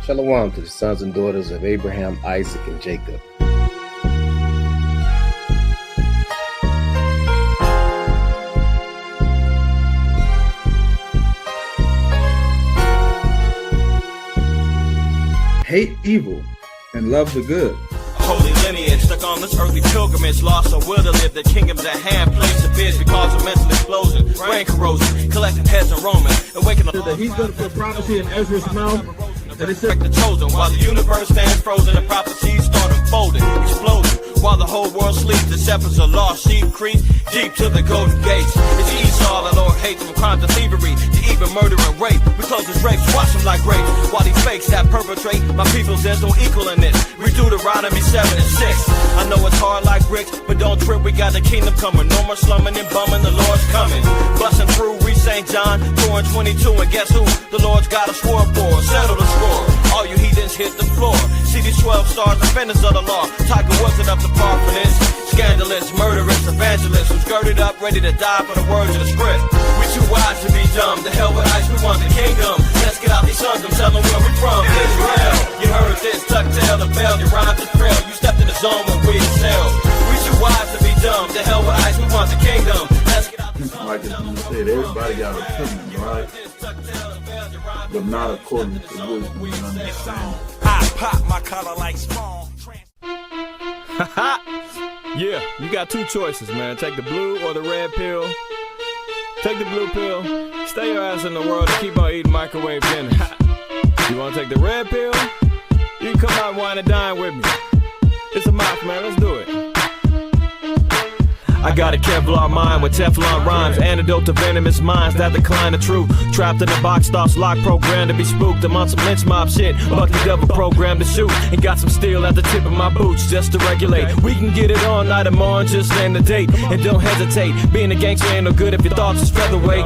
Shalom to the sons and daughters of Abraham, Isaac, and Jacob. Hate evil and love the good. Holy lineage, stuck on this earthly pilgrimage, lost a will to live, the kingdoms at hand, place of biz because of mental explosion, brain corrosion, collecting heads and Romans, awakening That he's going to put prophecy in Ezra's mouth. and it's the chosen, while the universe stands frozen, the prophecies start unfolding, exploding, while the whole world sleeps, the shepherds are lost, sheep creep deep to the golden gates. It's Esau, the Lord hates from crime to thievery, to even murder and rape. We close his rapes, watch them like grapes, while these fakes that perpetrate, my people's there's no equal in this. Read Deuteronomy 7 and 6. I know it's hard like bricks, but don't trip, we got the kingdom coming. No more slumming and bumming, the Lord's coming. Busting through, reach St. John 4 and 22, and guess who? The Lord's got a swore for, settle the score. All you heathens hit the floor. See these 12 stars, defenders of the law. Tiger wasn't up to par for this. Scandalous, murderous, evangelists who's girded up, ready to die for the words of the script. We too wise to be dumb. The hell with ice, we want the kingdom. Let's get out these sons and tell them where we from. Israel, you heard this, tuck tail, the bell, your rhymes is trail. You stepped in the zone when we excel. We too wise to be dumb. The hell with ice, we want the kingdom. Let's get out these sons Like you said, everybody got an opinion, right? But not according to wisdom and understanding. I pop my collar like small. Yeah, you got two choices, man. Take the blue or the red pill. Take the blue pill, stay your ass in the world and keep on eating microwave dinners. You wanna take the red pill? You can come out and wine and dine with me. It's a mouth, man, let's do it. I got a Kevlar mind with Teflon rhymes, antidote to venomous minds that decline the truth. Trapped in a box, thoughts locked, programmed to be spooked. I'm on some lynch mob shit, Bucky double programmed to shoot. And got some steel at the tip of my boots just to regulate. We can get it all night tomorrow, just name the date. And don't hesitate, being a gangster ain't no good if your thoughts is featherweight.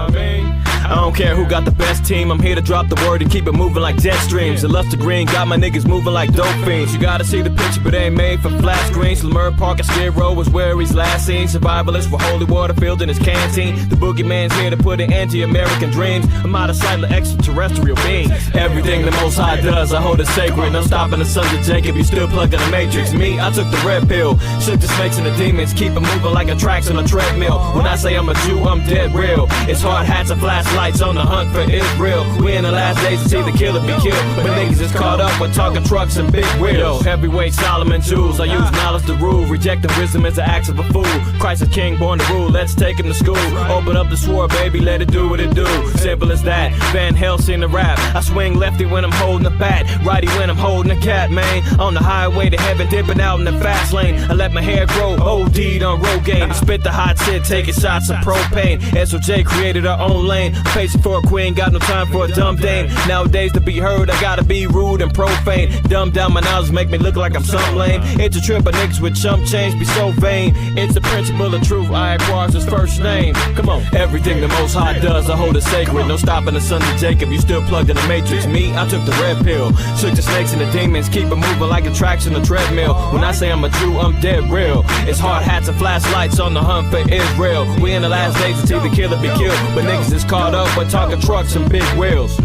I don't care who got the best team, I'm here to drop the word and keep it moving like jet streams. The luster green got my niggas moving like dope fiends. You gotta see the picture, but they ain't made for flat screens. Lemur Park and Skid Row was where he's last seen. Survivalist with holy water filled in his canteen. The boogeyman's here to put an end to American dreams. I'm out of sight of extraterrestrial beings. Everything the Most High does, I hold it sacred. No stopping the sons of Jacob, you still plugged in the matrix. Me, I took the red pill, shook the snakes and the demons, keep it moving like a tracks on a treadmill. When I say I'm a Jew, I'm dead real. It's hard hats and flashlights on the hunt for Israel. We in the last days to see the killer be killed, but niggas is caught up with talking trucks and big wheels. Heavyweight Solomon jewels, I use knowledge to rule. Rejecting wisdom as an act of a fool. Christ is king, born to rule, let's take him to school. Open up the sword, baby, let it do what it do. Simple as that, Van Helsing the rap. I swing lefty when I'm holding the bat, righty when I'm holding the cat, man. On the highway to heaven, dipping out in the fast lane. I let my hair grow, OD'd on Rogaine. Spit the hot shit, taking shots of propane. SOJ created our own lane. Pacing for a queen, got no time for a dumb dame. Nowadays to be heard, I gotta be rude and profane. Dumb down my knowledge, make me look like I'm some lame. It's a trip of niggas with chump change, be so vain. It's the principle of truth, IQAhmath his first name. Come on, everything the Most High does, I hold it sacred. No stopping the sons of Jacob, you still plugged in the matrix. Me, I took the red pill, shook the snakes and the demons, keep it moving like a tracks in a treadmill. When I say I'm a Jew, I'm dead real. It's hard hats and flashlights on the hunt for Israel. We in the last days to see the killer be killed, but niggas is caught up with talking trucks and big wheels.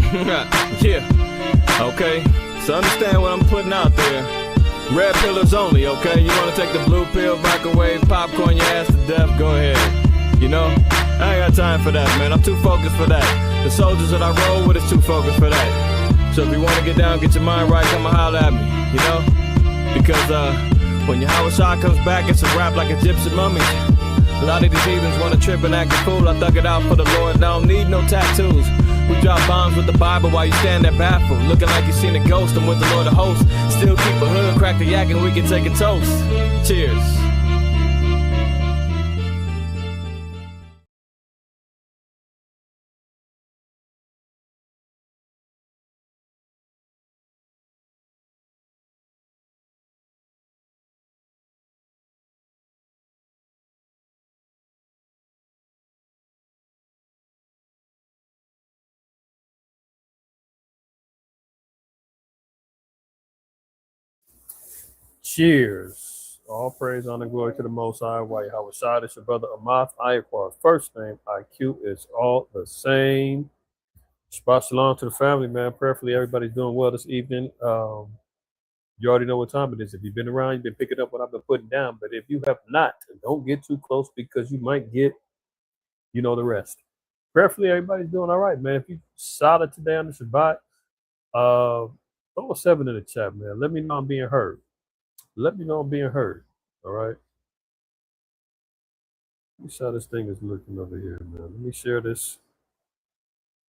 Yeah, okay, so understand what I'm putting out there. Red pillars only, okay? You wanna take the blue pill, microwave, popcorn your ass to death, go ahead. You know, I ain't got time for that, man. I'm too focused for that. The soldiers that I roll with is too focused for that. So if you wanna get down, get your mind right, come and holler at me, you know? Because when your Howard Shah comes back, it's a rap like a gypsy mummy. A lot of these heathens wanna trip and act a fool. I thug it out for the Lord, I don't need no tattoos. We drop bombs with the Bible while you stand there baffled, looking like you seen a ghost. I'm with the Lord of hosts. Still keep a hood, crack the yak, and we can take a toast. Cheers. Cheers. All praise, honor, glory to the Most High. While Yahweh Shah, it's your brother IQAhmath. IQAhmath first name, IQ is all the same. Shabbat shalom to the family, man. Prayerfully, everybody's doing well this evening. You already know what time it is. If you've been around, you've been picking up what I've been putting down. But if you have not, don't get too close because you might get, the rest. Prayerfully, everybody's doing all right, man. If you solid today on the Shabbat, throw a 7 in the chat, man. Let me know I'm being heard. Let me know I'm being heard. All right. Let me see how this thing is looking over here, man. Let me share this.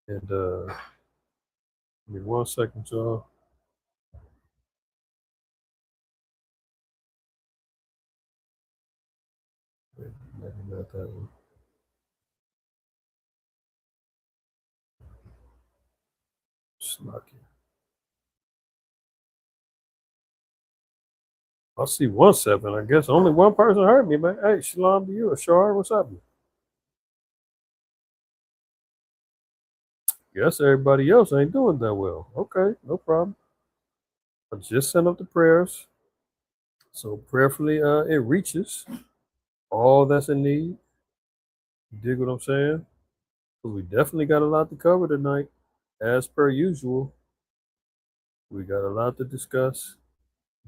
And give me 1 second, y'all. Maybe not that one. Slucky. I see 1-7. I guess only one person heard me, man. Hey, shalom to you, Ashar. What's up? Guess everybody else ain't doing that well. Okay, no problem. I just sent up the prayers. So prayerfully, it reaches all that's in need. You dig what I'm saying? Because we definitely got a lot to cover tonight. As per usual, we got a lot to discuss.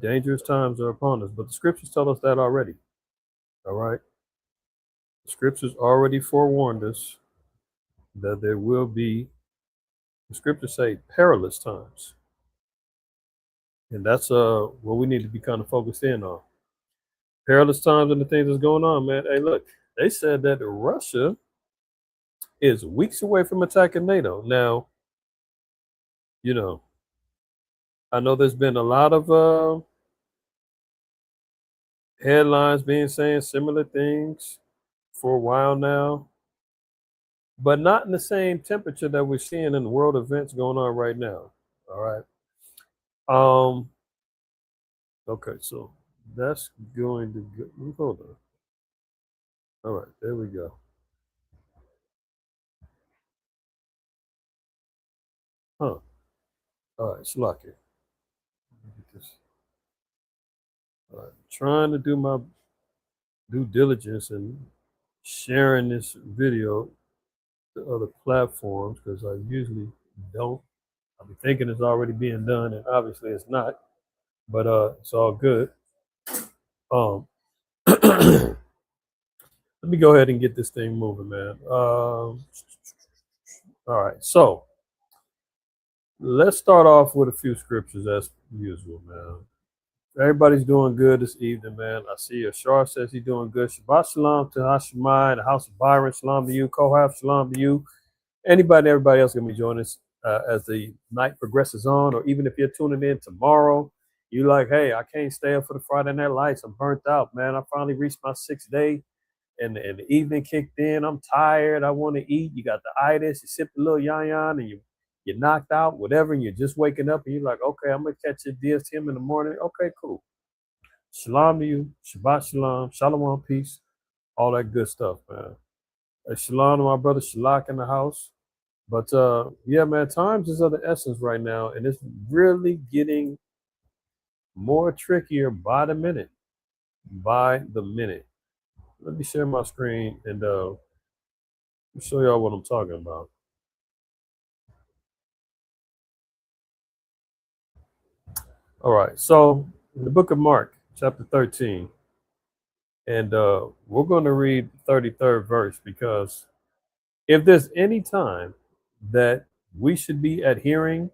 Dangerous times are upon us, but the scriptures tell us that already. All right? The scriptures already forewarned us that there will be, the scriptures say, perilous times. And that's what we need to be kind of focused in on. Perilous times and the things that's going on, man. Hey, look, they said that Russia is weeks away from attacking NATO. Now, I know there's been a lot of headlines being saying similar things for a while now, but not in the same temperature that we're seeing in the world events going on right now. All right. Okay, so that's going to go. Hold on. All right, there we go. Huh. All right, Slocky. All right, trying to do my due diligence and sharing this video to other platforms because I usually don't. I'll be thinking it's already being done, and obviously it's not. But it's all good. Let me go ahead and get this thing moving, man. All right, so let's start off with a few scriptures as usual, man. Everybody's doing good this evening, man. I see Ashar says he's doing good. Shabbat shalom to Hashemai, the house of Byron. Shalom to you. Kohath, shalom to you. Anybody and everybody else going to be joining us as the night progresses on, or even if you're tuning in tomorrow, you're like, hey, I can't stay up for the Friday Night Lights. I'm burnt out, man. I finally reached my 6th day, and the evening kicked in. I'm tired. I want to eat. You got the itis. You sip a little yan, and you're knocked out, whatever, and you're just waking up, and you're like, okay, I'm going to catch your DSTM in the morning. Okay, cool. Shalom to you. Shabbat shalom. Shalom, peace. All that good stuff, man. Shalom to my brother Shalak in the house. But yeah, man, times is of the essence right now, and it's really getting more trickier by the minute. By the minute. Let me share my screen and show y'all what I'm talking about. All right, so in the book of Mark, chapter 13, and we're going to read the 33rd verse, because if there's any time that we should be adhering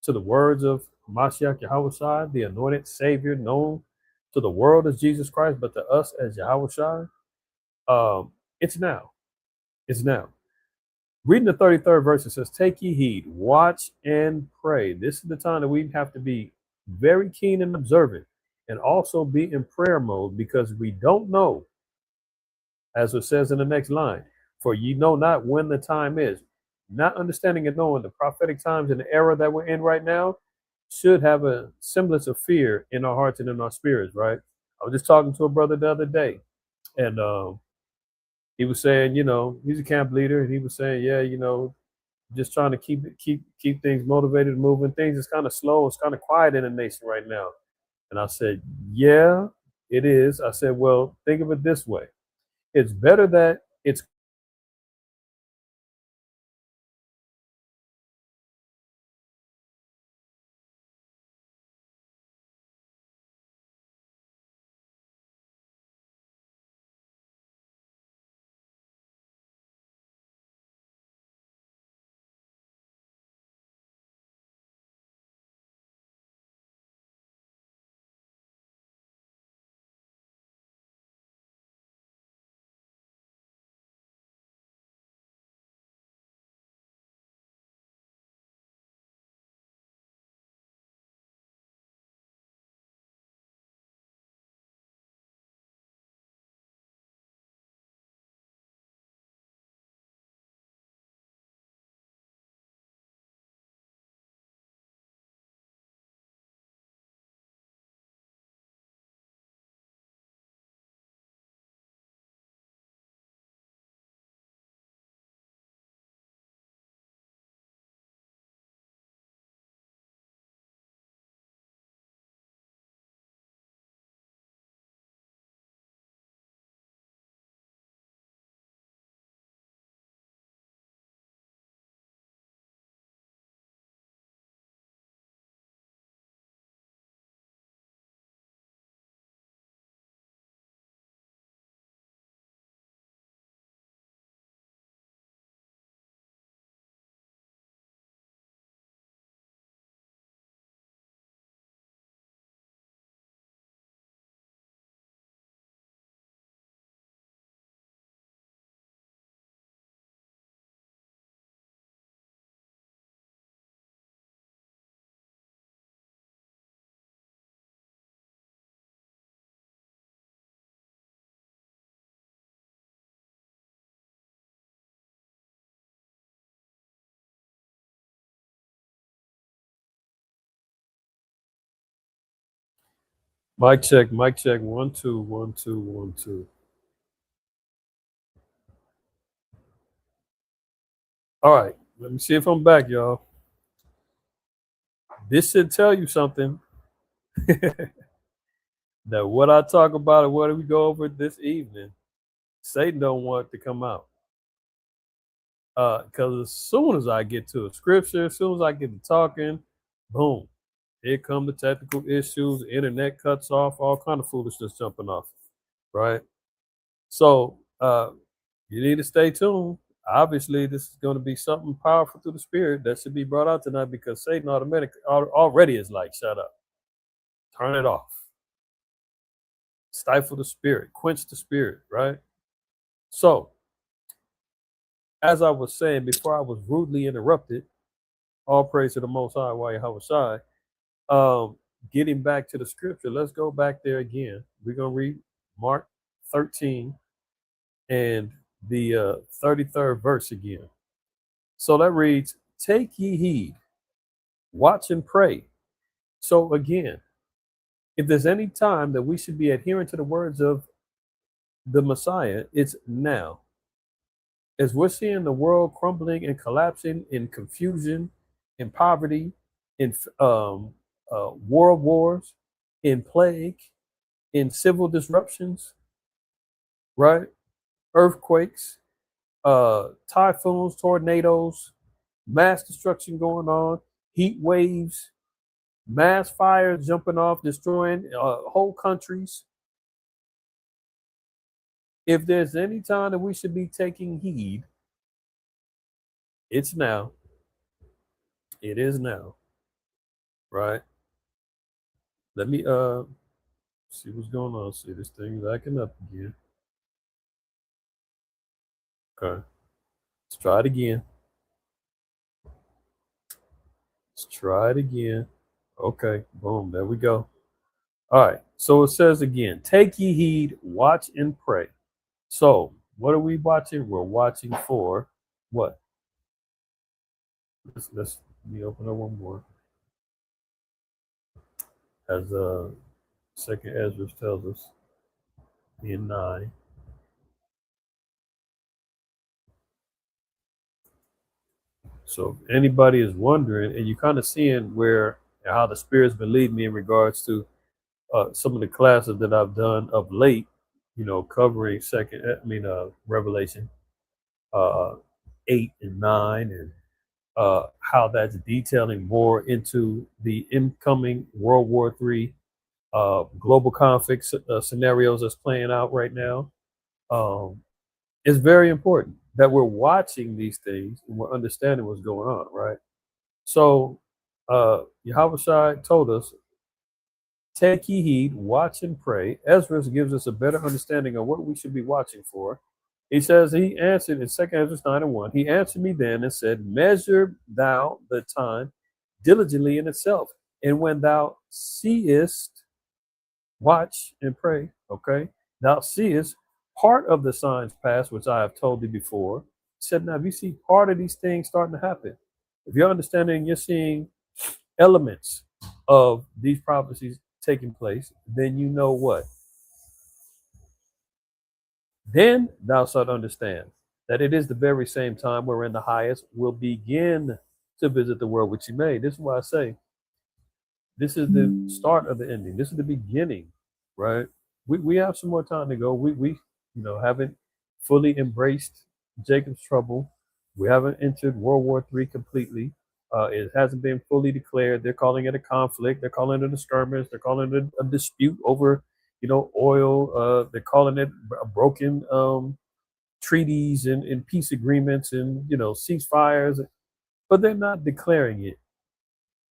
to the words of Mashiach Yahushua, the anointed Savior known to the world as Jesus Christ, but to us as Yahushua, it's now. It's now. Reading the 33rd verse, it says, take ye heed, watch and pray. This is the time that we have to be very keen and observant, and also be in prayer mode, because we don't know, as it says in the next line, for ye know not when the time is. Not understanding and knowing the prophetic times and the era that we're in right now should have a semblance of fear in our hearts and in our spirits, right? I was just talking to a brother the other day, and he was saying, he's a camp leader, and he was saying, yeah, just trying to keep things motivated, moving. Things is kind of slow. It's kind of quiet in the nation right now. And I said, yeah, it is. I said, well, think of it this way. It's better that it's Mic check, mic check. 1 2 1 2 1 2. All right, let me see if I'm back, y'all. This should tell you something. That what I talk about and what we go over this evening, Satan don't want it to come out. Because as soon as I get to a scripture, as soon as I get to talking, boom, here come the technical issues, the internet cuts off, all kind of foolishness jumping off, right? So you need to stay tuned. Obviously, this is going to be something powerful through the spirit that should be brought out tonight, because Satan already is like, shut up, turn it off, stifle the spirit, quench the spirit, right? So, as I was saying before I was rudely interrupted, all praise to the Most High, Yahweh Shai. Getting back to the scripture, let's go back there again. We're going to read Mark 13 and the 33rd verse again. So that reads, take ye heed, watch and pray. So again, if there's any time that we should be adhering to the words of the Messiah, it's now. As we're seeing the world crumbling and collapsing in confusion, in poverty, in world wars, in plague, in civil disruptions, right? Earthquakes, typhoons, tornadoes, mass destruction going on, heat waves, mass fires jumping off, destroying whole countries. If there's any time that we should be taking heed, it's now. It is now, right? Let me see what's going on. See, this thing's acting up again. Okay, let's try it again. Let's try it again. Okay, boom, there we go. All right, so it says again, take ye heed, watch and pray. So what are we watching? We're watching for what? Let me open up one more. As Second Ezra tells us in 9. So if anybody is wondering, and you're kind of seeing where how the Spirit's been leading me in regards to some of the classes that I've done of late, covering Revelation 8 and 9, and how that's detailing more into the incoming World War III global conflict scenarios that's playing out right now. It's very important that we're watching these things and we're understanding what's going on, right? So Yahweh Shai told us, take ye heed, watch and pray. Ezra gives us a better understanding of what we should be watching for. He says, he answered in 2 Ezra 9 and 1, he answered me then and said, measure thou the time diligently in itself. And when thou seest, watch and pray, okay? Thou seest part of the signs past, which I have told thee before. He said, now if you see part of these things starting to happen, if you're understanding, you're seeing elements of these prophecies taking place, then you know what? Then thou shalt understand that it is the very same time wherein the highest will begin to visit the world which he made. This is why I say this is the start of the ending. This is the beginning, right? We have some more time to go. We haven't fully embraced Jacob's trouble. We haven't entered World War III completely. It hasn't been fully declared. They're calling it a conflict. They're calling it a skirmish. They're calling it a dispute over, oil. They're calling it a broken treaties and peace agreements and, ceasefires. But they're not declaring it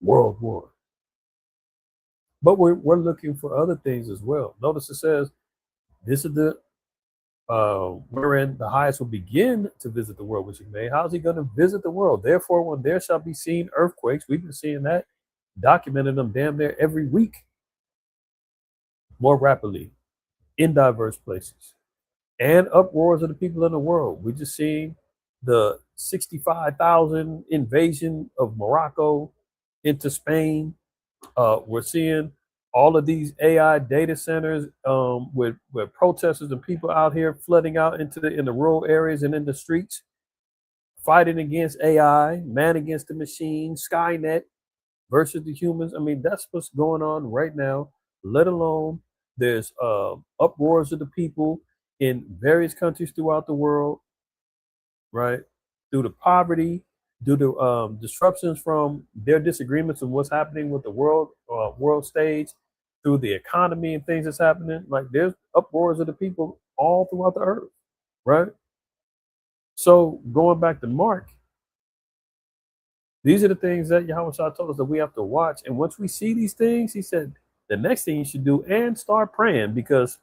World War. But we're looking for other things as well. Notice it says, this is the wherein the highest will begin to visit the world which he made. How's he going to visit the world? Therefore, when there shall be seen earthquakes, we've been seeing that, documenting them damn near every week, more rapidly, in diverse places, and uproars of the people in the world. We're just seeing the 65,000 invasion of Morocco into Spain. We're seeing all of these AI data centers with protesters and people out here flooding out in the rural areas and in the streets, fighting against AI, man against the machine, Skynet versus the humans. I mean, that's what's going on right now, let alone there's uproars of the people in various countries throughout the world, right? Due to poverty, due to disruptions from their disagreements of what's happening with the world stage, through the economy and things that's happening. Like there's uproars of the people all throughout the earth, right? So going back to Mark, these are the things that Yahweh Shah told us that we have to watch. And once we see these things, he said, the next thing you should do and start praying, because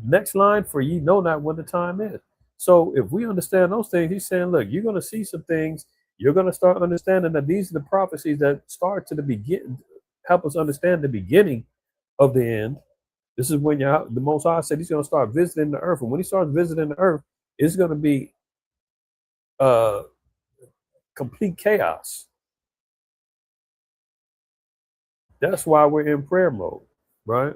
next line, for ye know not when the time is. So if we understand those things, he's saying, look, you're going to see some things. You're going to start understanding that these are the prophecies that start to the begin, help us understand the beginning of the end. This is when the Most High said he's going to start visiting the earth. And when he starts visiting the earth, it's going to be complete chaos. That's why we're in prayer mode, right?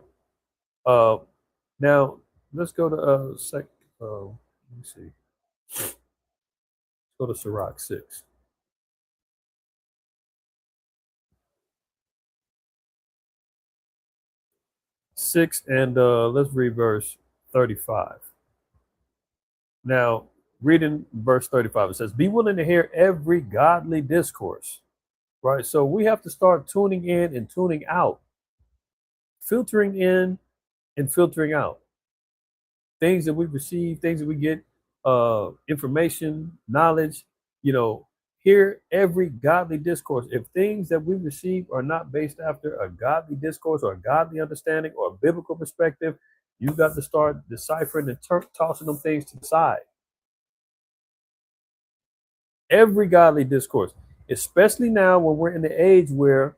Now, let's go to let me see. Let's go to Sirach 6. 6, and let's read verse 35. Now, reading verse 35, it says, be willing to hear every godly discourse, right? So we have to start tuning in and tuning out, filtering in and filtering out. Things that we receive, things that we get, information, knowledge, hear every godly discourse. If things that we receive are not based after a godly discourse or a godly understanding or a biblical perspective, you got to start deciphering and tossing them things to the side. Every godly discourse, especially now when we're in the age where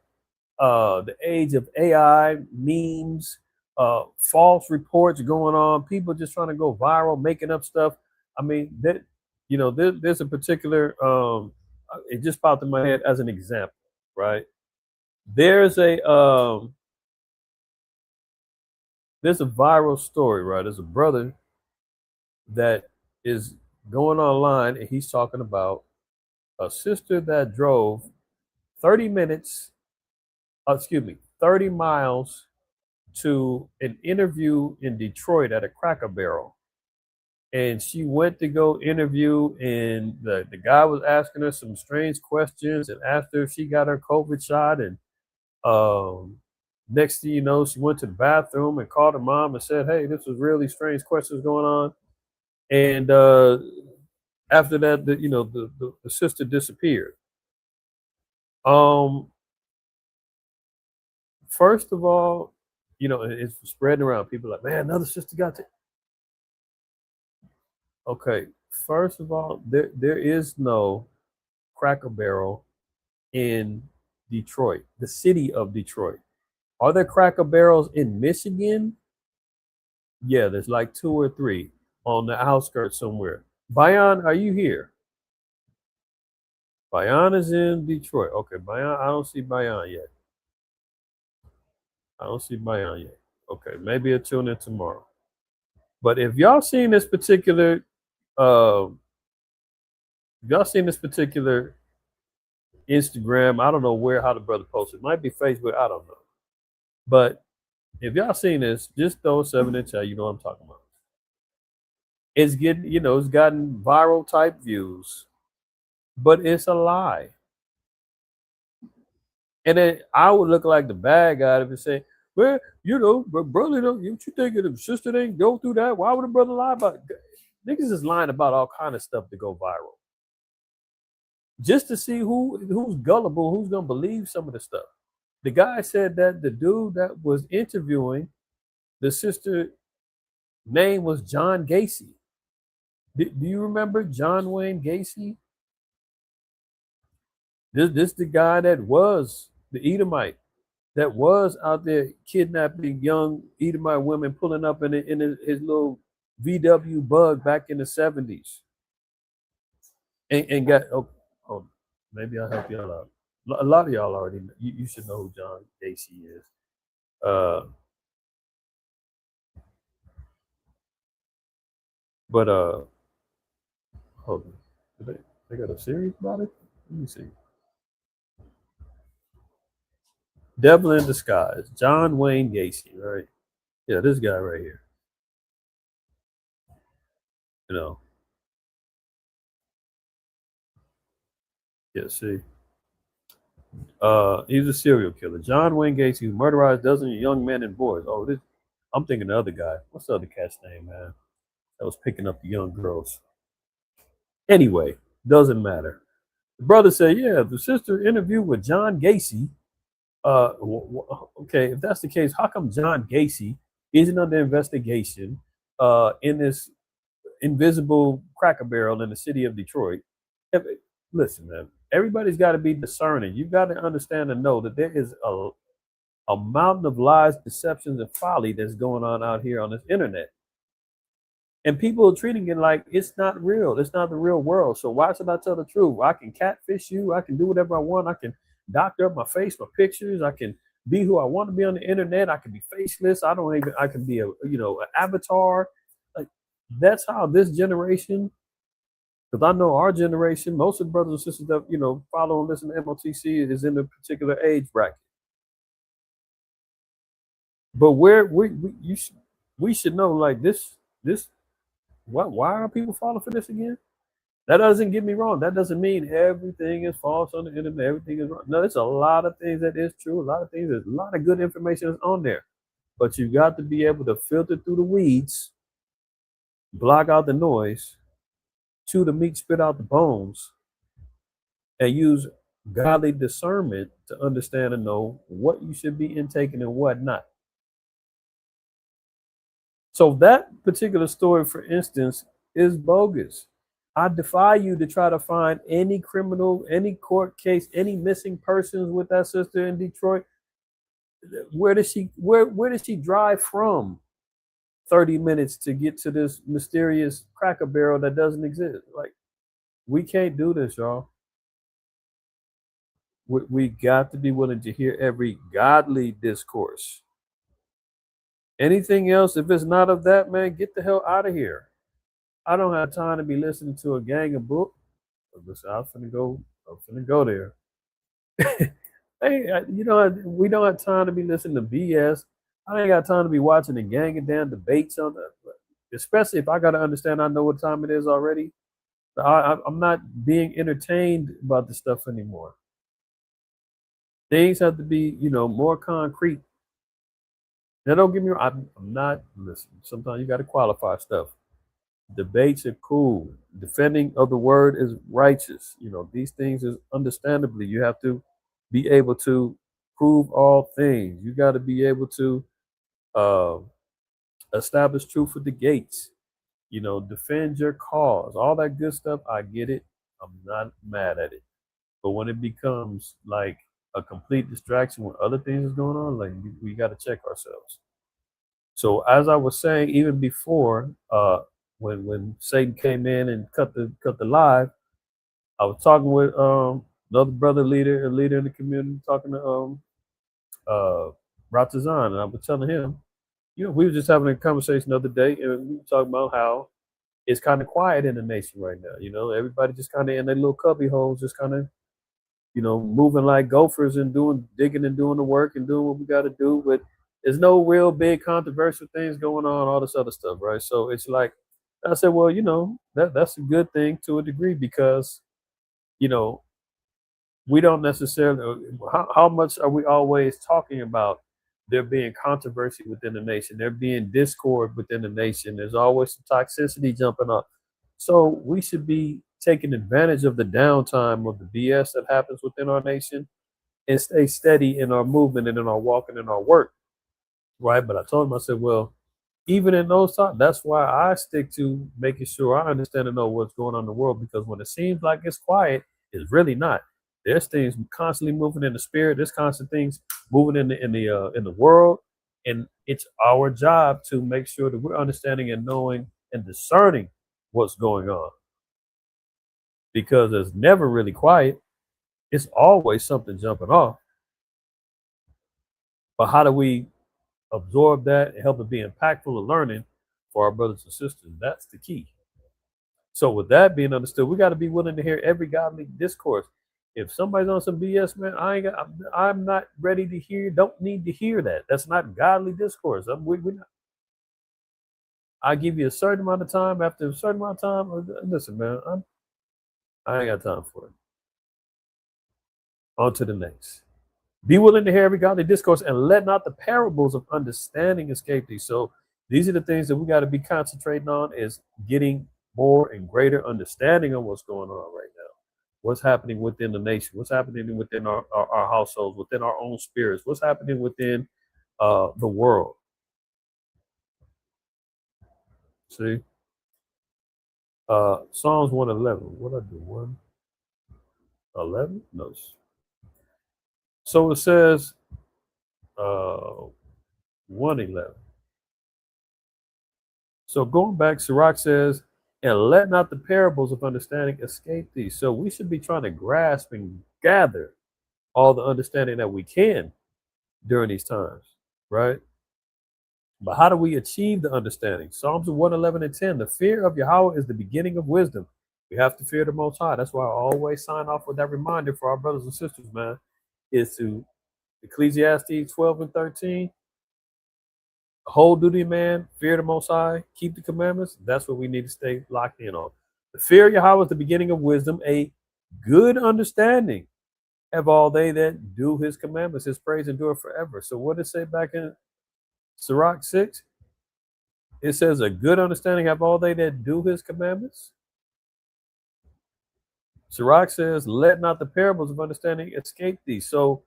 the age of AI, memes, false reports going on, people just trying to go viral, making up stuff. I mean, there's a particular, it just popped in my head as an example, right? There's a viral story, right? There's a brother that is going online and he's talking about a sister that drove 30 miles to an interview in Detroit at a Cracker Barrel. And she went to go interview, and the guy was asking her some strange questions and asked her if she got her COVID shot. And next thing you know, she went to the bathroom and called her mom and said, hey, this was really strange questions going on. And after that, the sister disappeared. First of all, it's spreading around. People are like, man, another sister got to. Okay, first of all, there is no Cracker Barrel in Detroit, the city of Detroit. Are there Cracker Barrels in Michigan? Yeah, there's like 2 or 3 on the outskirts somewhere. Bayan, are you here? Bayan is in Detroit. Okay, Bayan, I don't see Bayan yet. Okay, maybe I'll tune in tomorrow. But if y'all seen this particular Instagram, I don't know how the brother posted. It might be Facebook, I don't know. But if y'all seen this, just throw 7 in chat. You know what I'm talking about. It's getting, it's gotten viral type views, but it's a lie. And then I would look like the bad guy if it say, well, but brother, you think if the sister didn't go through that, why would a brother lie about it? Niggas is lying about all kind of stuff to go viral. Just to see who's gullible, who's gonna believe some of the stuff. The guy said that the dude that was interviewing the sister name was John Gacy. Do you remember John Wayne Gacy? This the guy that was the Edomite that was out there kidnapping young Edomite women, pulling up in his little VW bug back in the 70s. And got, maybe I'll help y'all out. A lot of y'all already know. You should know who John Gacy is. But hold on. They got a series about it? Let me see. Devil in Disguise, John Wayne Gacy, right? Yeah, this guy right here. You know. Yeah, see. He's a serial killer. John Wayne Gacy, who murderized dozens of young men and boys. Oh, this I'm thinking the other guy. What's the other cat's name, man? That was picking up the young girls. Anyway, doesn't matter. The brother said, yeah, the sister interviewed with John Gacy. Okay, if that's the case, how come John Gacy isn't under investigation in this invisible Cracker Barrel in the city of Detroit? Listen, man, everybody's got to be discerning. You've got to understand and know that there is a mountain of lies, deceptions, and folly that's going on out here on this internet. And people are treating it like it's not real. It's not the real world. So why should I tell the truth? I can catfish you. I can do whatever I want. I can doctor up my face, my pictures. I can be who I want to be on the internet. I can be faceless. I can be an avatar. Like, that's how this generation, because I know our generation, most of the brothers and sisters that, follow and listen to MOTC is in a particular age bracket. But we should know, like, this why are people falling for this again? That doesn't get me wrong. That doesn't mean everything is false on the internet. Everything is wrong. No, there's a lot of things that is true. There's a lot of good information that's on there. But you got to be able to filter through the weeds, block out the noise, chew the meat, spit out the bones, and use godly discernment to understand and know what you should be intaking and what not. So that particular story, for instance, is bogus. I defy you to try to find any criminal, any court case, any missing persons with that sister in Detroit. Where did she drive from 30 minutes to get to this mysterious Cracker Barrel that doesn't exist? Like, we can't do this, y'all. We got to be willing to hear every godly discourse. Anything else, if it's not of that, man, get the hell out of here. I don't have time to be listening to a gang of book. Listen, I'm finna go there. Hey, we don't have time to be listening to BS. I ain't got time to be watching the gang of damn debates on that. Especially if I got to understand, I know what time it is already. I'm not being entertained about this stuff anymore. Things have to be, more concrete. Now, don't get me wrong. I'm not listening. Sometimes you got to qualify stuff. Debates are cool. Defending of the word is righteous. These things is understandably. You have to be able to prove all things. You got to be able to establish truth at the gates. Defend your cause. All that good stuff. I get it. I'm not mad at it. But when it becomes like a complete distraction when other things is going on, like, we got to check ourselves. So as I was saying, even before, when Satan came in and cut the live, I was talking with another brother a leader in the community, talking to Ratazan, and I was telling him, we were just having a conversation the other day, and we were talking about how it's kind of quiet in the nation right now. Everybody just kind of in their little cubby holes, just kind of, moving like gophers and digging and doing the work and doing what we got to do. But there's no real big controversial things going on, all this other stuff, right? So it's like, I said, well, that's a good thing to a degree, because, we don't necessarily, how much are we always talking about there being controversy within the nation, there being discord within the nation, there's always some toxicity jumping up. So we should be taking advantage of the downtime of the BS that happens within our nation and stay steady in our movement and in our walk and in our work, right? But I told him, I said, well, even in those times, that's why I stick to making sure I understand and know what's going on in the world, because when it seems like it's quiet, it's really not. There's things constantly moving in the spirit. There's constant things moving in the world, and it's our job to make sure that we're understanding and knowing and discerning what's going on, because it's never really quiet. It's always something jumping off. But how do we absorb that and help it be impactful and learning for our brothers and sisters. That's the key. So with that being understood, we got to be willing to hear every godly discourse. If somebody's on some BS, man, I'm not ready to hear. Don't need to hear that. That's not godly discourse. I give you a certain amount of time. After a certain amount of time, listen, man, I ain't got time for it. On to the next. Be willing to hear every godly discourse, and let not the parables of understanding escape thee. So these are the things that we got to be concentrating on, is getting more and greater understanding of what's going on right now. What's happening within the nation? What's happening within our households, within our own spirits? What's happening within the world? See? Psalms 111. What I do? 111? No. So it says 111. So going back, Sirach says, and let not the parables of understanding escape thee. So we should be trying to grasp and gather all the understanding that we can during these times, right? But how do we achieve the understanding? Psalms 111 and 10, the fear of Yahweh is the beginning of wisdom. We have to fear the Most High. That's why I always sign off with that reminder for our brothers and sisters, man, is to Ecclesiastes 12 and 13. Whole duty, man, fear the Most High, keep the commandments. That's what we need to stay locked in on. The fear of Yahweh is the beginning of wisdom, a good understanding have all they that do his commandments. His praise endure forever. So what does it say back in Sirach 6? It says a good understanding have all they that do his commandments. Sirach says, let not the parables of understanding escape thee. So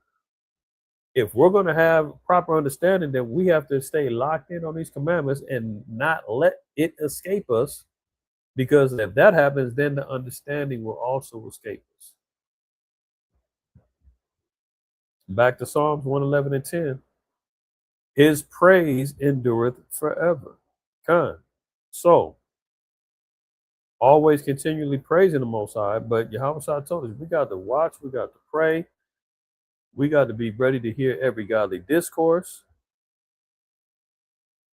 if we're going to have proper understanding, then we have to stay locked in on these commandments and not let it escape us, because if that happens, then the understanding will also escape us. Back to Psalms 111 and 10. His praise endureth forever. So, always continually praising the Most High, but Yahweh told us we got to watch, we got to pray, we got to be ready to hear every godly discourse,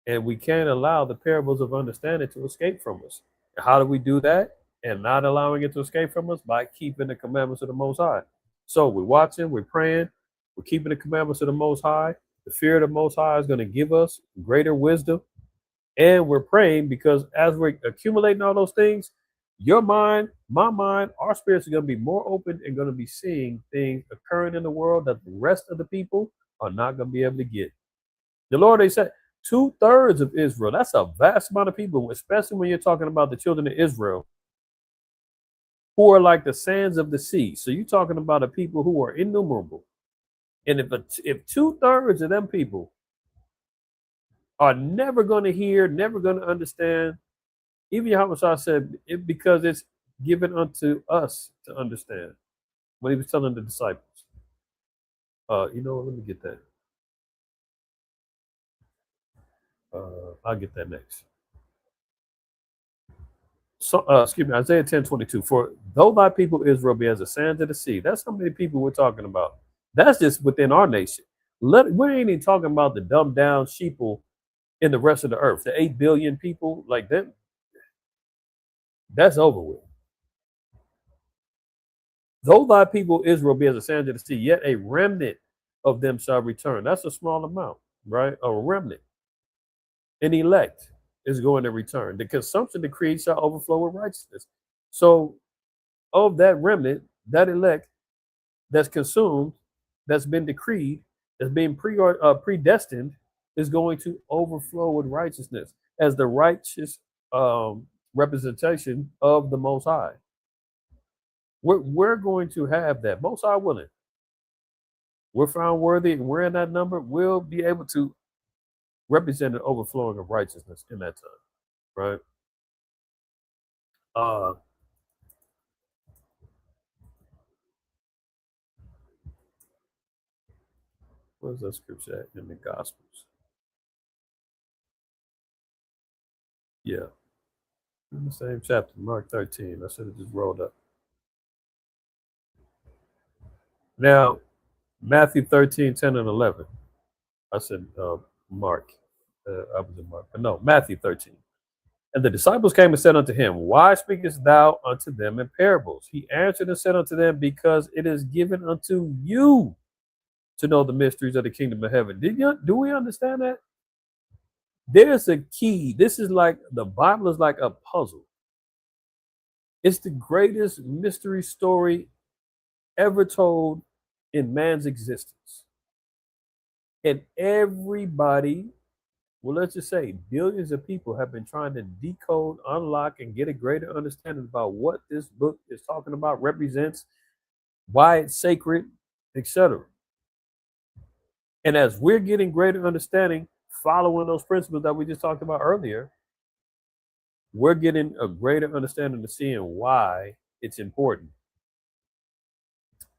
and we can't allow the parables of understanding to escape from us. And how do we do that? And not allowing it to escape from us? By keeping the commandments of the Most High. So we're watching, we're praying, we're keeping the commandments of the Most High. The fear of the Most High is going to give us greater wisdom. And we're praying, because as we're accumulating all those things, your mind, my mind, our spirits are going to be more open and going to be seeing things occurring in the world that the rest of the people are not going to be able to get. The Lord, they said 2/3 of Israel. That's a vast amount of people, especially when you're talking about the children of Israel, who are like the sands of the sea. So you're talking about a people who are innumerable. And if 2/3 of them people are never going to hear, never going to understand, even Yahweh said, because it's given unto us to understand, when he was telling the disciples. You know what? Let me get that. I'll get that next. So, excuse me, Isaiah 10:22. For though thy people Israel be as the sands of the sea. That's how many people we're talking about. That's just within our nation. We ain't even talking about the dumbed down sheeple in the rest of the earth. The 8 billion people, like them, that's over with. Though thy people Israel be as the sands of the sea, yet a remnant of them shall return. That's a small amount, right? A remnant. An elect is going to return. The consumption decreed shall overflow with righteousness. So of that remnant, that elect that's consumed, that's been decreed, that's been predestined, is going to overflow with righteousness as the righteous representation of the Most High. We're going to have that. Most High willing. We're found worthy and we're in that number. We'll be able to represent an overflowing of righteousness in that time, right? Where's that scripture at in the Gospels? Yeah, in the same chapter, Mark 13. I should have just rolled up. Now, Matthew 13, 10 and 11. I said Mark. I was in Mark, but no, Matthew 13. And the disciples came and said unto him, Why speakest thou unto them in parables? He answered and said unto them, Because it is given unto you to know the mysteries of the kingdom of heaven. Do we understand that? There's a key. This is like the Bible is like a puzzle. It's the greatest mystery story ever told in man's existence. And everybody, well, let's just say billions of people have been trying to decode, unlock, and get a greater understanding about what this book is talking about, represents, why it's sacred, etc. And as we're getting greater understanding, following those principles that we just talked about earlier, we're getting a greater understanding of seeing why it's important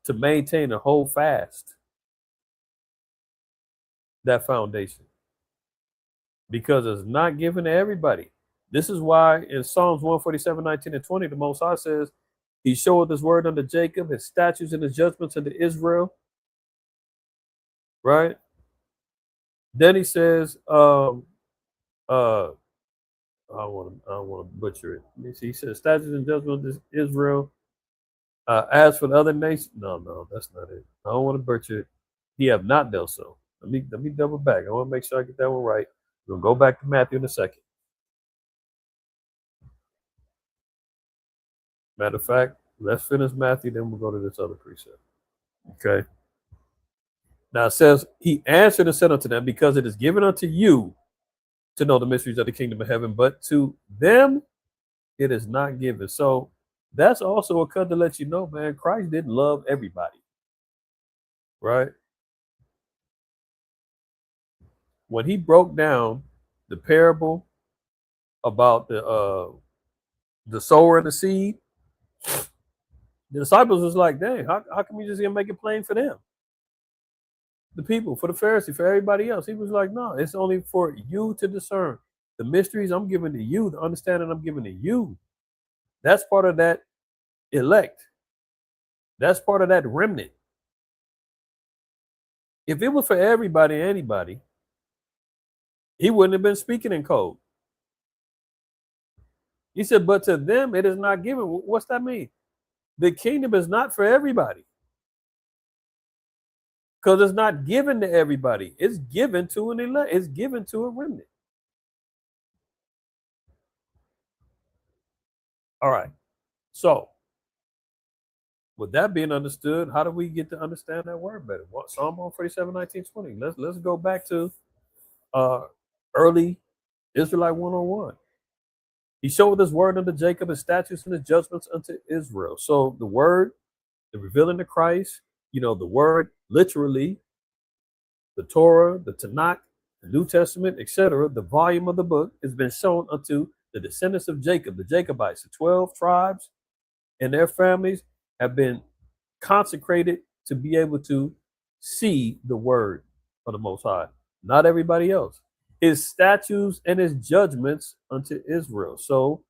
to maintain and hold fast that foundation, because it's not given to everybody. This is why in Psalms 147, 19 and 20, the Most High says, He showeth His word unto Jacob, His statutes and His judgments unto Israel. Right? Then He says, I don't want to butcher it. Let me see. He says, statutes and judgments unto Israel. As for the other nations, no, that's not it. I don't want to butcher it. He have not done so. Let me double back. I want to make sure I get that one right. We'll go back to Matthew in a second. Matter of fact, let's finish Matthew, then we'll go to this other precept. Okay. Now it says, He answered and said unto them, Because it is given unto you to know the mysteries of the kingdom of heaven, but to them it is not given. So that's also a cut to let you know, man, Christ didn't love everybody. Right? When He broke down the parable about the sower and the seed, the disciples was like, dang, how come we just gonna make it plain for them? The people, for the Pharisee, for everybody else. He was like, no, it's only for you to discern. The mysteries I'm giving to you, the understanding I'm giving to you, that's part of that elect. That's part of that remnant. If it was for everybody and anybody, He wouldn't have been speaking in code. He said, but to them it is not given. What's that mean? The kingdom is not for everybody. Because it's not given to everybody. It's given to an elect. It's given to a remnant. All right. So, with that being understood, how do we get to understand that word better? Psalm 147, 19, 20. Let's go back to early Israelite 101. He showed His word unto Jacob, His statutes and His judgments unto Israel. So the word, the revealing of Christ, the word literally, the Torah, the Tanakh, the New Testament, etc., the volume of the book has been shown unto the descendants of Jacob, the Jacobites, the 12 tribes and their families have been consecrated to be able to see the word of the Most High. Not everybody else. His statutes and His judgments unto Israel. So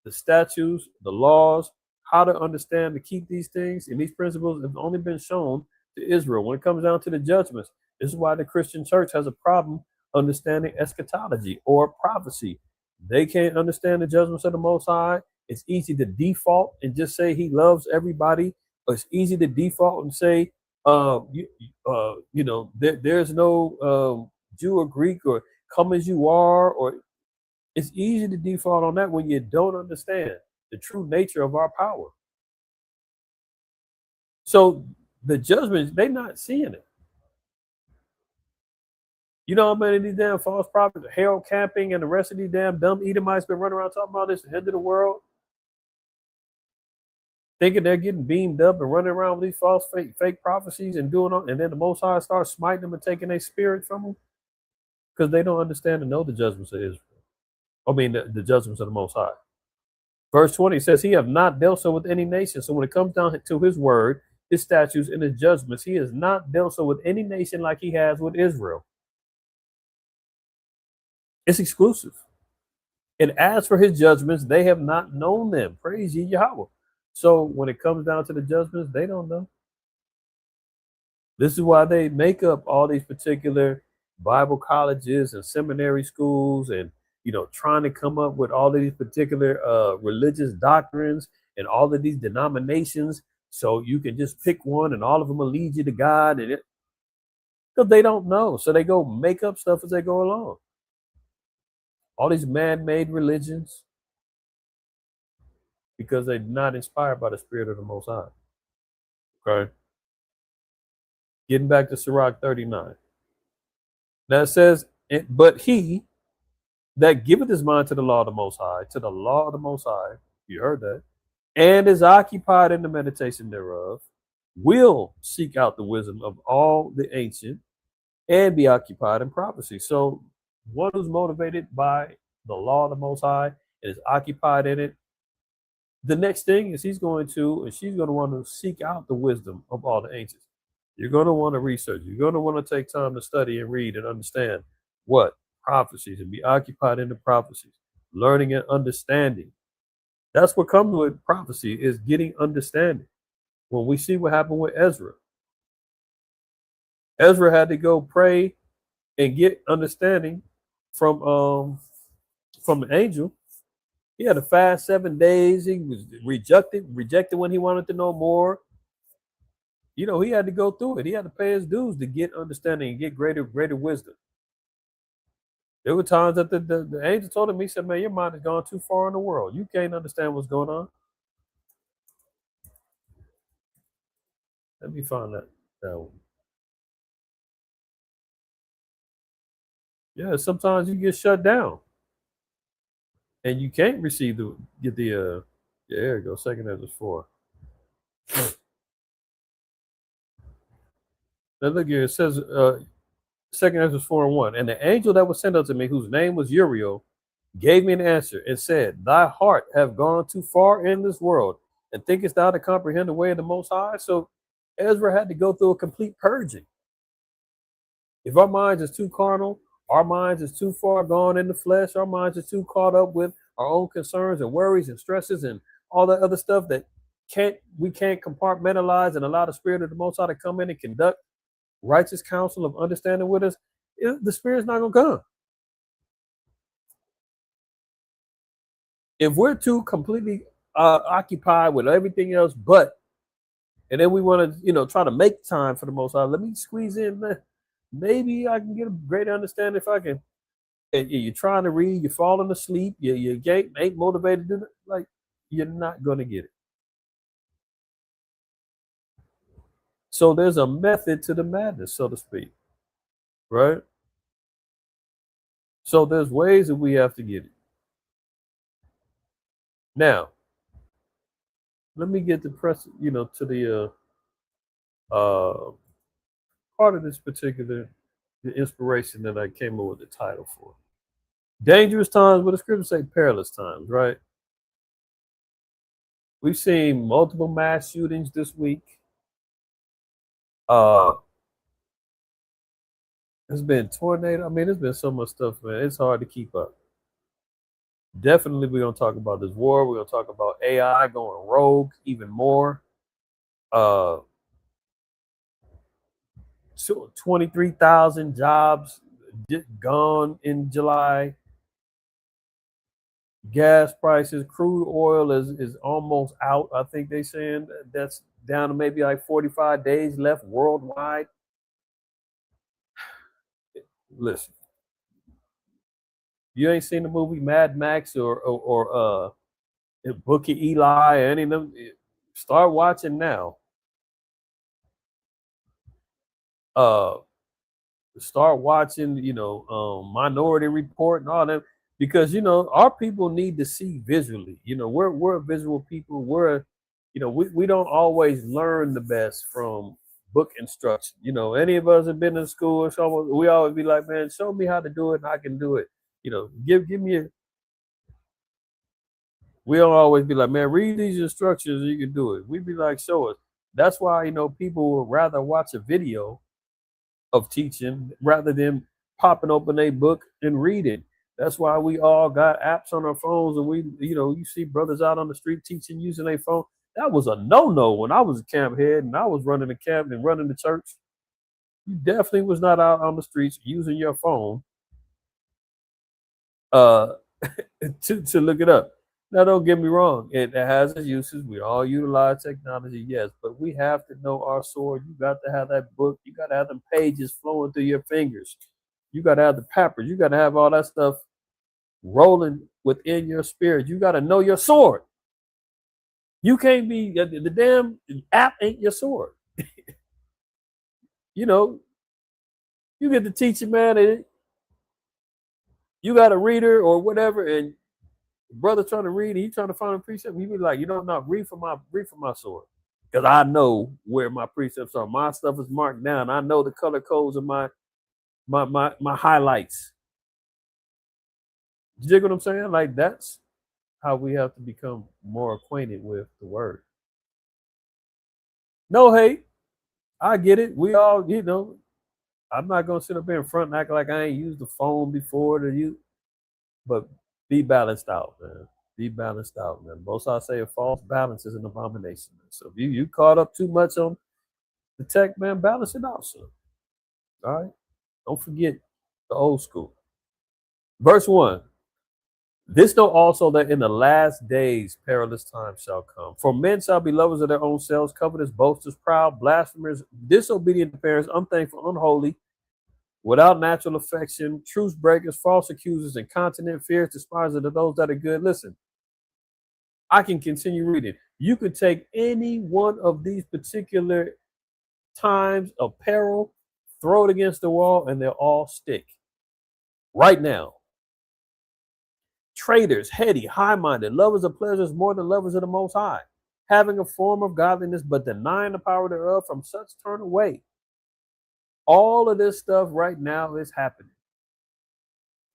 the statutes, the laws, how to understand, to keep these things and these principles have only been shown to Israel. When it comes down to the judgments, this is why the Christian church has a problem understanding eschatology or prophecy. They can't understand the judgments of the Most High. It's easy to default and just say He loves everybody. Or it's easy to default and say, there's no Jew or Greek or come as you are. Or it's easy to default on that when you don't understand the true nature of our power. So the judgments, they're not seeing it. You know how many of these damn false prophets, Harold Camping and the rest of these damn dumb Edomites been running around talking about this, the end of the world? Thinking they're getting beamed up and running around with these false fake prophecies and doing all, and then the Most High starts smiting them and taking their spirit from them because they don't understand and know the judgments of Israel. I mean, the judgments of the Most High. Verse 20 says, He have not dealt so with any nation. So when it comes down to His word, His statutes, and His judgments, He has not dealt so with any nation like He has with Israel. It's exclusive. And as for His judgments, they have not known them. Praise ye Yahweh. So when it comes down to the judgments, they don't know. This is why they make up all these particular Bible colleges and seminary schools, and trying to come up with all of these particular religious doctrines and all of these denominations, so you can just pick one and all of them will lead you to God, and because they don't know, so they go make up stuff as they go along. All these man-made religions, because they're not inspired by the Spirit of the Most High. Okay. Getting back to Sirach 39. Now it says, but he that giveth his mind to the law of the Most High, to the law of the Most High, you heard that, and is occupied in the meditation thereof, will seek out the wisdom of all the ancient and be occupied in prophecy. So one who's motivated by the law of the Most High and is occupied in it, the next thing is she's going to want to seek out the wisdom of all the ancients. You're going to want to research. You're going to want to take time to study and read and understand what prophecies, and be occupied in the prophecies, learning and understanding. That's what comes with prophecy, is getting understanding. When we see what happened with Ezra had to go pray and get understanding from the angel. He had to fast 7 days. He was rejected when he wanted to know more. He had to go through it. He had to pay his dues to get understanding and get greater wisdom. There were times that the angel told him, he said, man, your mind has gone too far in the world. You can't understand what's going on. Let me find that one. Yeah, sometimes you get shut down and you can't receive there you go, 2 Ezra 4. Now look here, it says 2 Ezra 4:1, and the angel that was sent unto me, whose name was Uriel, gave me an answer and said, thy heart have gone too far in this world, and thinkest thou to comprehend the way of the Most High? So Ezra had to go through a complete purging. If our minds is too carnal, our minds is too far gone in the flesh, our minds is too caught up with our own concerns and worries and stresses and all that other stuff that we can't compartmentalize and allow the Spirit of the Most High to come in and conduct righteous counsel of understanding with us, the Spirit's not going to come. If we're too completely occupied with everything else and then we want to, try to make time for the Most High, let me squeeze in, maybe I can get a greater understanding if I can. And you're trying to read, you're falling asleep, you ain't motivated to do it, like, you're not going to get it. So there's a method to the madness, so to speak, right? So there's ways that we have to get it. Now, let me get the press, to the part of this particular the inspiration that I came up with the title for. Dangerous times, but the scriptures say perilous times, right? We've seen multiple mass shootings this week. There's been tornado. I mean, there's been so much stuff, man. It's hard to keep up. Definitely, we're gonna talk about this war. We're gonna talk about AI going rogue even more. 23,000 jobs gone in July. Gas prices, crude oil is almost out. I think they're saying that's down to maybe like 45 days left worldwide. Listen, you ain't seen the movie Mad Max or Book of Eli or any of them, start watching now. Start watching, Minority Report and all that, because our people need to see visually. We're a visual people. We don't always learn the best from book instruction. Any of us have been in school, so we always be like, man, show me how to do it and I can do it. Give me we don't always be like, man, read these instructions and you can do it. We'd be like, show us. That's why, people would rather watch a video of teaching rather than popping open a book and read it. That's why we all got apps on our phones, and you see brothers out on the street teaching using a phone. That was a no-no when I was a camp head and I was running the camp and running the church. You definitely was not out on the streets using your phone to look it up. Now, don't get me wrong. It has its uses. We all utilize technology, yes, but we have to know our sword. You got to have that book. You got to have them pages flowing through your fingers. You got to have the papers. You got to have all that stuff rolling within your spirit. You got to know your sword. You can't be the damn app ain't your sword. You know, you get to teach a man, and you got a reader or whatever, and brother trying to read, and he trying to find a precept. He be like, you know, not read from my sword, because I know where my precepts are. My stuff is marked down. I know the color codes of my highlights. You dig what I'm saying? Like, that's how we have to become more acquainted with the word. No hate. I get it. We all, you know, I'm not gonna sit up here in front and act like I ain't used the phone before to you, but be balanced out, man. Be balanced out, man. Most I say a false balance is an abomination. So if you caught up too much on the tech, man, balance it out, son. All right. Don't forget the old school. Verse 1. This know also that in the last days perilous times shall come. For men shall be lovers of their own selves, covetous, boasters, proud, blasphemers, disobedient to parents, unthankful, unholy, without natural affection, truce breakers, false accusers, incontinent, fierce, despisers of those that are good. Listen, I can continue reading. You could take any one of these particular times of peril, throw it against the wall, and they'll all stick. Right now. Traitors, heady, high-minded, lovers of pleasures more than lovers of the Most High, having a form of godliness, but denying the power thereof, from such turn away. All of this stuff right now is happening.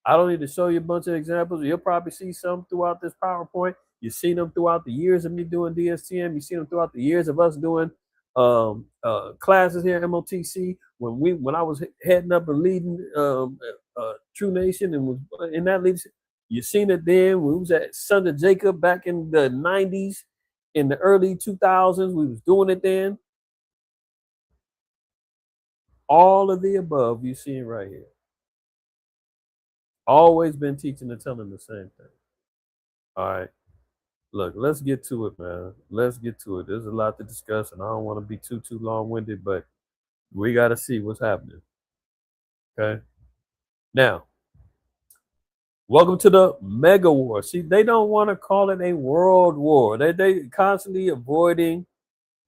I don't need to show you a bunch of examples. You'll probably see some throughout this PowerPoint. You've seen them throughout the years of me doing DSTM. You've seen them throughout the years of us doing classes here at MOTC. When I was heading up and leading True Nation and was in that leadership. You seen it then. We was at Sons of Jacob back in the 90s, in the early 2000s. We was doing it then. All of the above you see right here. Always been teaching and telling the same thing. All right. Look, let's get to it, man. Let's get to it. There's a lot to discuss, and I don't want to be too long-winded, but we got to see what's happening. Okay. Now, welcome to the mega war. See, they don't want to call it a world war. They constantly avoiding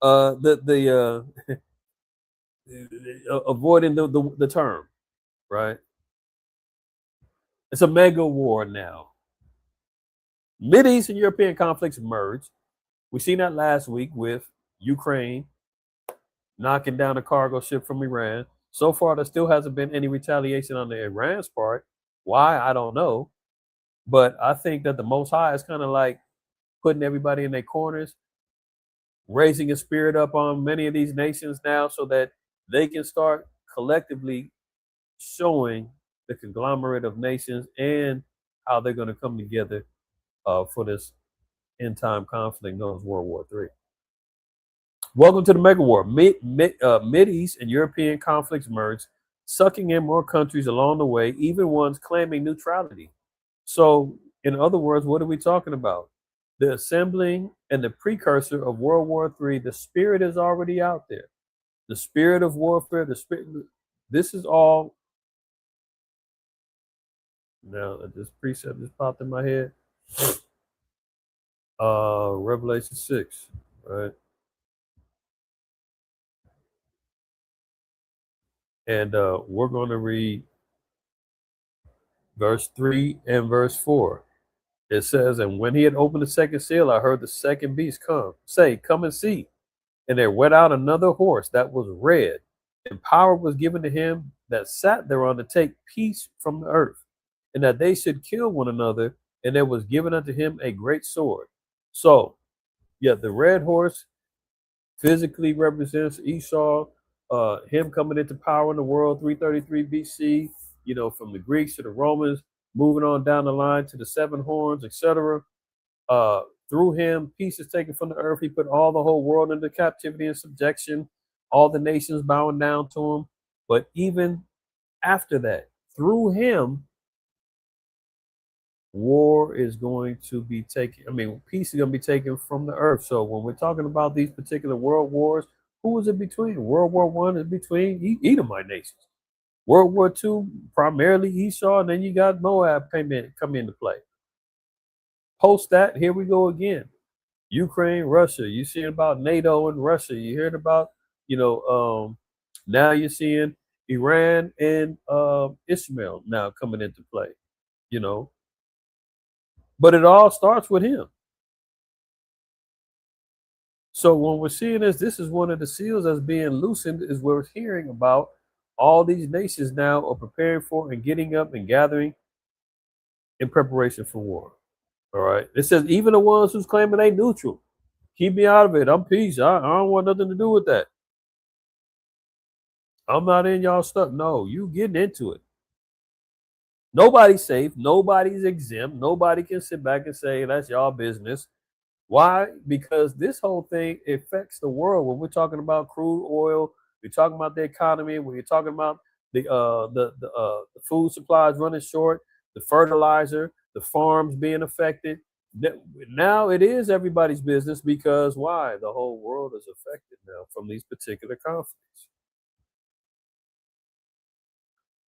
avoiding the term, right? It's a mega war now. Mideast and European conflicts merge. We seen that last week with Ukraine knocking down a cargo ship from Iran. So far, there still hasn't been any retaliation on the Iran's part. Why? I don't know. But I think that the Most High is kind of like putting everybody in their corners, raising a spirit up on many of these nations now so that they can start collectively showing the conglomerate of nations and how they're going to come together for this end time conflict known as World War III. Welcome to the mega war. Mideast and European conflicts merge, sucking in more countries along the way, even ones claiming neutrality. So, in other words, what are we talking about? The assembling and the precursor of World War III. The spirit is already out there. The spirit of warfare, the spirit. This is all. Now, this precept just popped in my head. Revelation 6, right? And we're going to read verse 3 and verse 4. It says, and when he had opened the second seal, I heard the second beast say, come and see. And there went out another horse that was red, and power was given to him that sat thereon to take peace from the earth, and that they should kill one another, and there was given unto him a great sword. So, yeah, the red horse physically represents Esau, him coming into power in the world, 333 BC, you know, from the Greeks to the Romans, moving on down the line to the seven horns, etc. Through him, peace is taken from the earth. He put all the whole world into captivity and subjection, all the nations bowing down to him. But even after that, through him, war is going to be taken. I mean, peace is going to be taken from the earth. So when we're talking about these particular world wars, who is it between? World War One is between Edomite nations. World War Two, primarily Esau, and then you got Moab come into play. Post that, here we go again. Ukraine, Russia. You seeing about NATO and Russia. You heard about, now you're seeing Iran and Ishmael now coming into play. But it all starts with him. So when we're seeing this is one of the seals that's being loosened, is we're hearing about all these nations now are preparing for and getting up and gathering in preparation for war. All right. It says even the ones who's claiming they neutral, keep me out of it. I'm peace. I don't want nothing to do with that. I'm not in y'all stuff. No, you getting into it. Nobody's safe. Nobody's exempt. Nobody can sit back and say that's y'all business. Why? Because this whole thing affects the world. When we're talking about crude oil, we're talking about the economy. When you're talking about the food supplies running short, the fertilizer, the farms being affected. Now it is everybody's business because why? The whole world is affected now from these particular conflicts.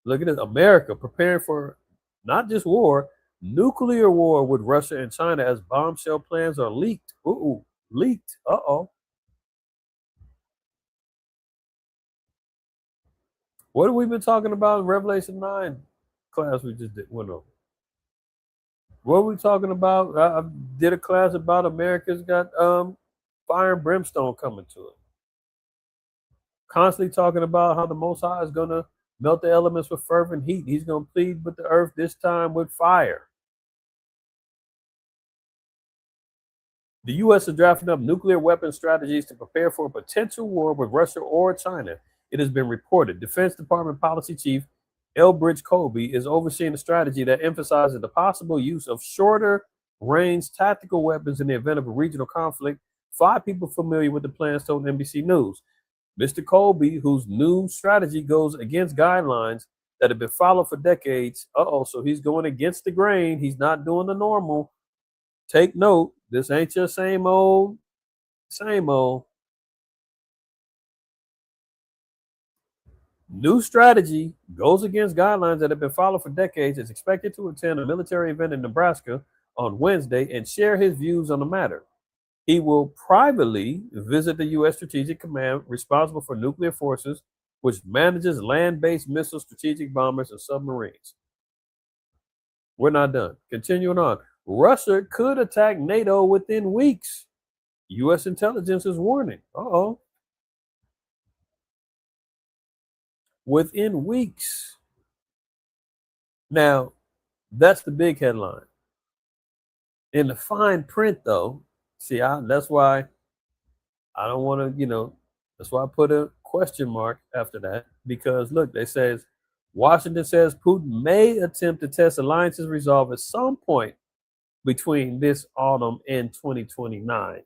Look at this, America preparing for not just war, nuclear war with Russia and China as bombshell plans are leaked. Leaked. Uh-oh. What have we been talking about in Revelation 9 class we just went over? What are we talking about? I did a class about America's got fire and brimstone coming to it. Constantly talking about how the Most High is going to melt the elements with fervent heat. He's going to plead with the earth, this time with fire. The U.S. is drafting up nuclear weapon strategies to prepare for a potential war with Russia or China. It has been reported. Defense Department Policy Chief Elbridge Colby is overseeing a strategy that emphasizes the possible use of shorter range tactical weapons in the event of a regional conflict. 5 people familiar with the plans told NBC News. Mr. Colby, whose new strategy goes against guidelines that have been followed for decades. So he's going against the grain. He's not doing the normal. Take note, this ain't your same old. New strategy goes against guidelines that have been followed for decades. Is expected to attend a military event in Nebraska on Wednesday and share his views on the matter. He will privately visit the U.S. Strategic Command responsible for nuclear forces, which manages land-based missiles, strategic bombers, and submarines. We're not done. Continuing on. Russia could attack NATO within weeks. U.S. intelligence is warning. Within weeks. Now, that's the big headline. In the fine print, though, that's why I don't want to, that's why I put a question mark after that. Because, look, they says, Washington says Putin may attempt to test alliances resolve at some point between this autumn and 2029.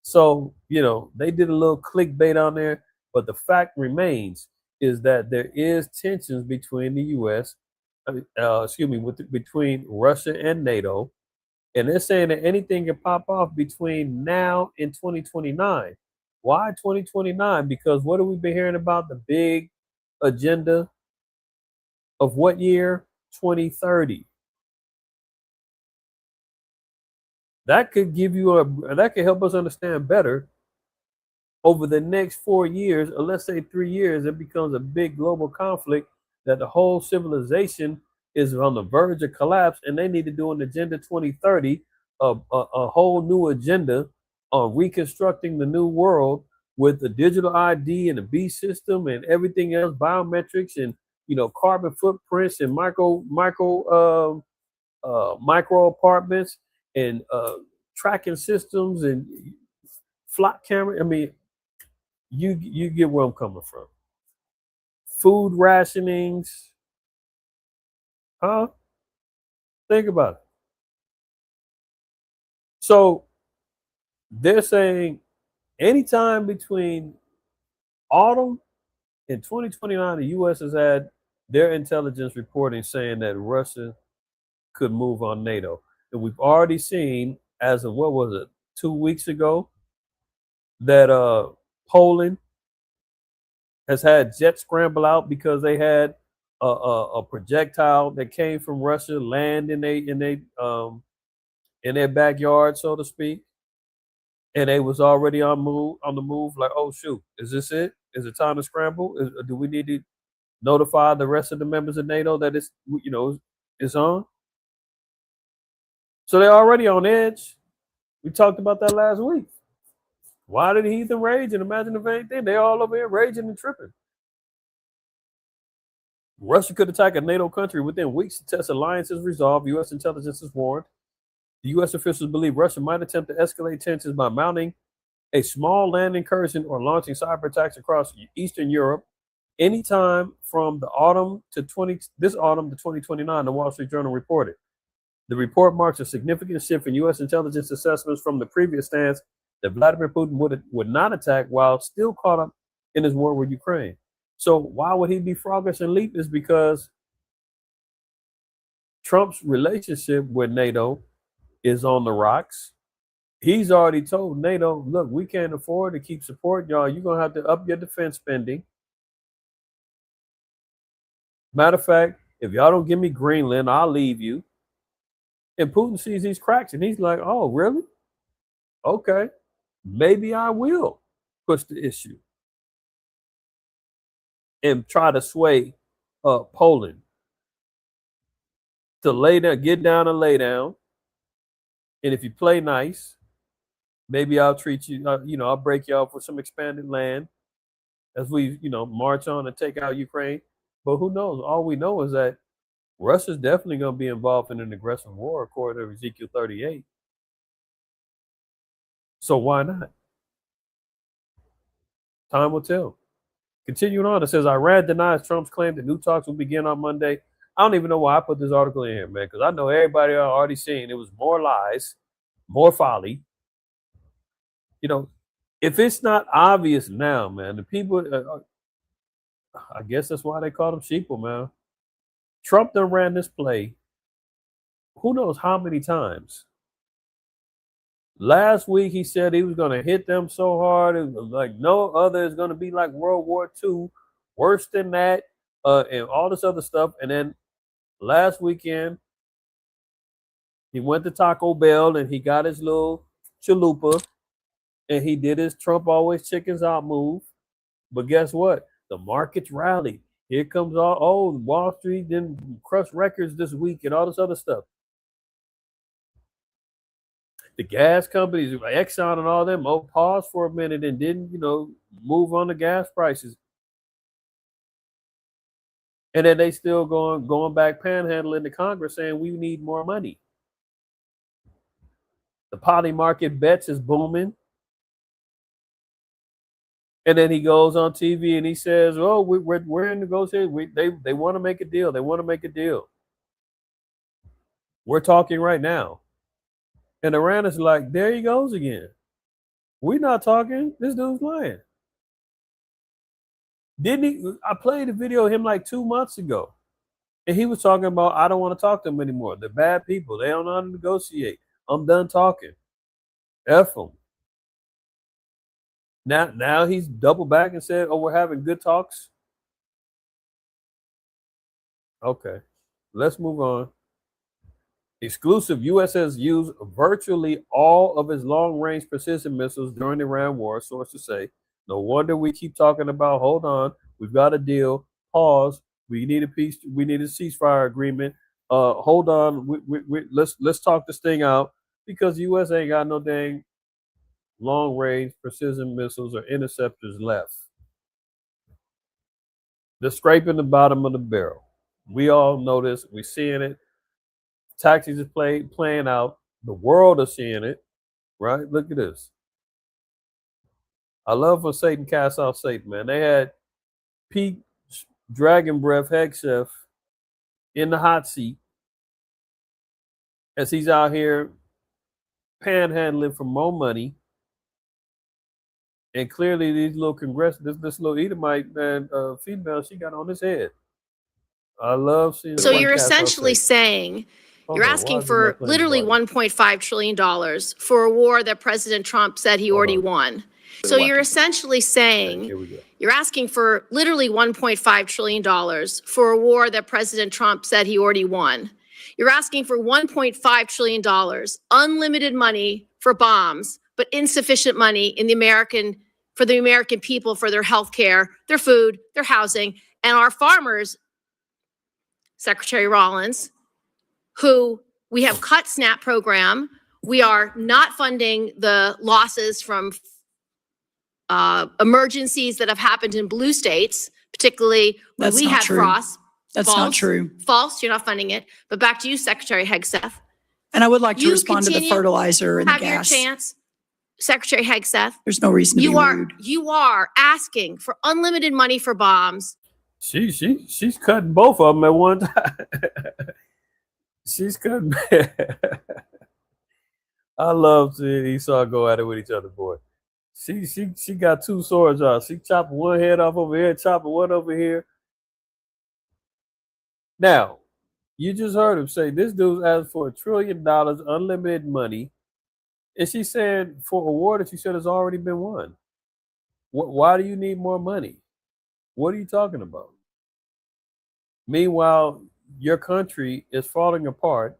So, they did a little clickbait on there, but the fact remains is that there is tensions between the U.S., between Russia and NATO, and they're saying that anything can pop off between now and 2029. Why 2029? Because what have we been hearing about? The big agenda of what year? 2030. That could that could help us understand better over the next 4 years, or let's say 3 years, it becomes a big global conflict that the whole civilization is on the verge of collapse, and they need to do an Agenda 2030, a whole new agenda on reconstructing the new world with the digital ID and the B system and everything else, biometrics and carbon footprints and micro apartments and tracking systems and flat camera. I mean, you get where I'm coming from. Food rationings. Think about it. So they're saying anytime between autumn In 2029, the U.S. has had their intelligence reporting saying that Russia could move on NATO. And we've already seen, as of what was it, 2 weeks ago, that Poland has had jets scramble out because they had a projectile that came from Russia land in their backyard, so to speak, and they was already on the move. Like, oh shoot, is this it? Is it time to scramble? Do we need to notify the rest of the members of NATO that it's on? So they're already on edge. We talked about that last week. Why did heathen rage? And imagine if anything, they're all over here raging and tripping. Russia could attack a NATO country within weeks to test alliances resolve, U.S. intelligence has warned. The U.S. officials believe Russia might attempt to escalate tensions by mounting a small land incursion or launching cyber attacks across Eastern Europe anytime from this autumn to 2029, the Wall Street Journal reported. The report marks a significant shift in U.S. intelligence assessments from the previous stance that Vladimir Putin would not attack while still caught up in his war with Ukraine. So why would he be froggish and leap? Is because Trump's relationship with NATO is on the rocks. He's already told NATO, look, we can't afford to keep supporting y'all. You're going to have to up your defense spending. Matter of fact, if y'all don't give me Greenland, I'll leave you. And Putin sees these cracks and he's like, oh, really? Okay, maybe I will push the issue and try to sway Poland to get down and lay down. And if you play nice, maybe I'll treat you, I'll break you off with some expanded land as we, march on and take out Ukraine. But who knows? All we know is that Russia's definitely going to be involved in an aggressive war, according to Ezekiel 38. So why not? Time will tell. Continuing on, it says Iran denies Trump's claim that new talks will begin on Monday. I don't even know why I put this article in here, man, because I know everybody already seen it was more lies, more folly. If it's not obvious now, man, the people, I guess that's why they call them sheeple, man. Trump done ran this play who knows how many times. Last week, he said he was going to hit them so hard. It was like no other is going to be like World War II, worse than that, and all this other stuff. And then last weekend, he went to Taco Bell and he got his little chalupa and he did his Trump always chickens out move. But guess what? The markets rallied. Here comes Wall Street didn't crush records this week and all this other stuff. The gas companies, Exxon and all them, paused for a minute and didn't, move on the gas prices. And then they still going back panhandling to Congress saying we need more money. The poly market bets is booming. And then he goes on TV and he says, "Oh, we're in negotiations. They want to make a deal. They want to make a deal. We're talking right now." And Iran is like, "There he goes again. We're not talking. This dude's lying." Didn't he? I played a video of him like 2 months ago, and he was talking about, "I don't want to talk to them anymore. They're bad people. They don't know how to negotiate. I'm done talking. F them." Now he's doubled back and said, "Oh, we're having good talks." Okay, let's move on. Exclusive: U.S. has used virtually all of its long-range precision missiles during the Iran war, sources say. No wonder we keep talking about, hold on, we've got a deal, pause, we need a peace, we need a ceasefire agreement, hold on, let's talk this thing out, because the U.S. ain't got no dang long-range precision missiles or interceptors left. They're scraping the bottom of the barrel. We all know this. We're seeing it. Tactics is playing out. The world is seeing it, right? Look at this. I love when Satan casts out Satan, man. They had Pete Dragon Breath Head Chef in the hot seat as he's out here panhandling for more money. And clearly, these little this little Edomite man, female, she got on his head. I love seeing. So you're essentially saying you're asking for literally $1.5 trillion for a war that President Trump said he already won. So you're essentially saying you're asking for literally $1.5 trillion for a war that President Trump said he already won. You're asking for $1.5 trillion, unlimited money for bombs, but insufficient money in for the American people, for their health care, their food, their housing, and our farmers, Secretary Rollins, who we have cut SNAP program. We are not funding the losses from emergencies that have happened in blue states, particularly when we had frost. That's not true. False, you're not funding it. But back to you, Secretary Hegseth. And I would like to respond to the fertilizer and the gas. Have your chance, Secretary Hegseth. There's no reason to be rude. You are asking for unlimited money for bombs. She's cutting both of them at one time. She's cutting. I love seeing Esau go at it with each other, boy. She got two swords out. She chopping one head off over here, chopping one over here. Now, you just heard him say this dude's asked for $1 trillion, unlimited money, and she's saying for a war that she said has already been won. Why do you need more money? What are you talking about? Meanwhile, your country is falling apart.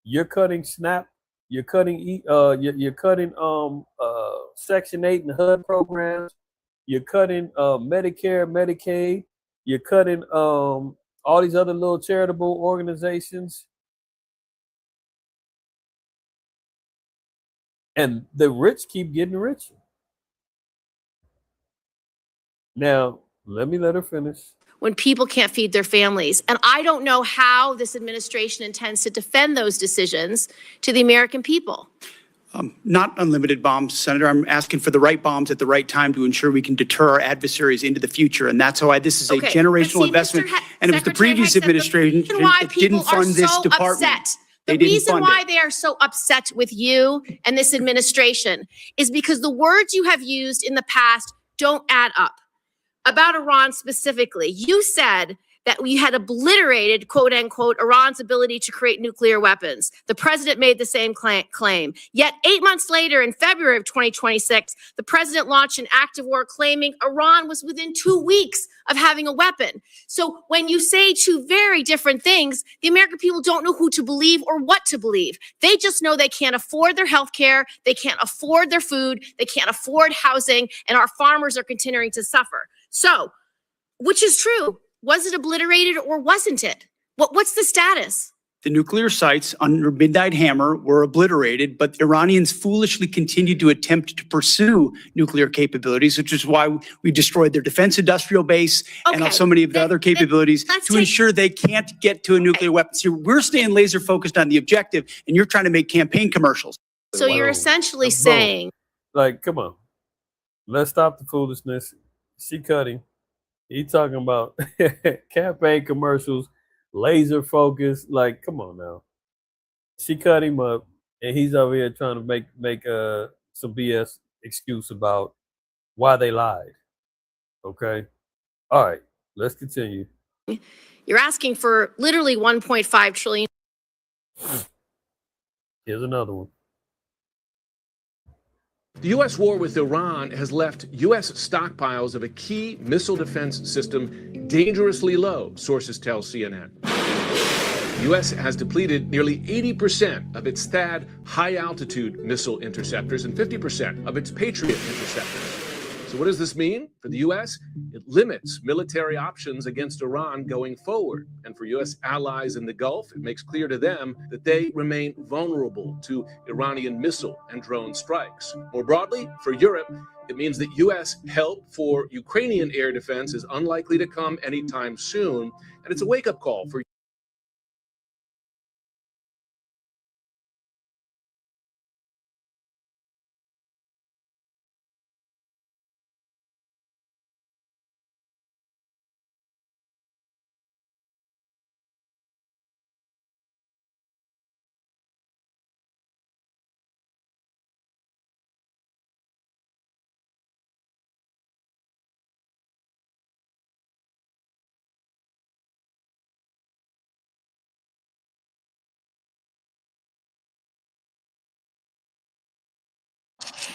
You're cutting SNAP. You're cutting Section 8 and HUD programs. You're cutting Medicare, Medicaid. You're cutting all these other little charitable organizations. And the rich keep getting richer. Now, let her finish. When people can't feed their families. And I don't know how this administration intends to defend those decisions to the American people. Not unlimited bombs, Senator. I'm asking for the right bombs at the right time to ensure we can deter our adversaries into the future. And that's why this is a generational investment. And it was the previous administration that didn't fund this department. The reason why they are so upset with you and this administration is because the words you have used in the past don't add up. About Iran specifically, you said that we had obliterated, quote unquote, Iran's ability to create nuclear weapons. The president made the same claim. Yet 8 months later, in February of 2026, the president launched an act of war claiming Iran was within 2 weeks of having a weapon. So when you say two very different things, the American people don't know who to believe or what to believe. They just know they can't afford their health care, they can't afford their food, they can't afford housing, and our farmers are continuing to suffer. So, which is true? Was it obliterated or wasn't it? What's the status? The nuclear sites under Midnight Hammer were obliterated, but Iranians foolishly continued to attempt to pursue nuclear capabilities, which is why we destroyed their defense industrial base and so many of the other capabilities to ensure they can't get to a nuclear weapon. So we're staying laser focused on the objective, and you're trying to make campaign commercials. So you're essentially saying, like, come on, let's stop the foolishness. She cutting. He talking about campaign commercials, laser focus. Like, come on now. She cut him up, and he's over here trying to make some BS excuse about why they lied. Okay. All right. Let's continue. You're asking for literally $1.5 trillion. Here's another one. The U.S. war with Iran has left U.S. stockpiles of a key missile defense system dangerously low, sources tell CNN. The U.S. has depleted nearly 80% of its THAAD high-altitude missile interceptors and 50% of its Patriot interceptors. So what does this mean for the U.S.? It limits military options against Iran going forward. And for U.S. allies in the Gulf, it makes clear to them that they remain vulnerable to Iranian missile and drone strikes. More broadly, for Europe, it means that U.S. help for Ukrainian air defense is unlikely to come anytime soon. And it's a wake-up call for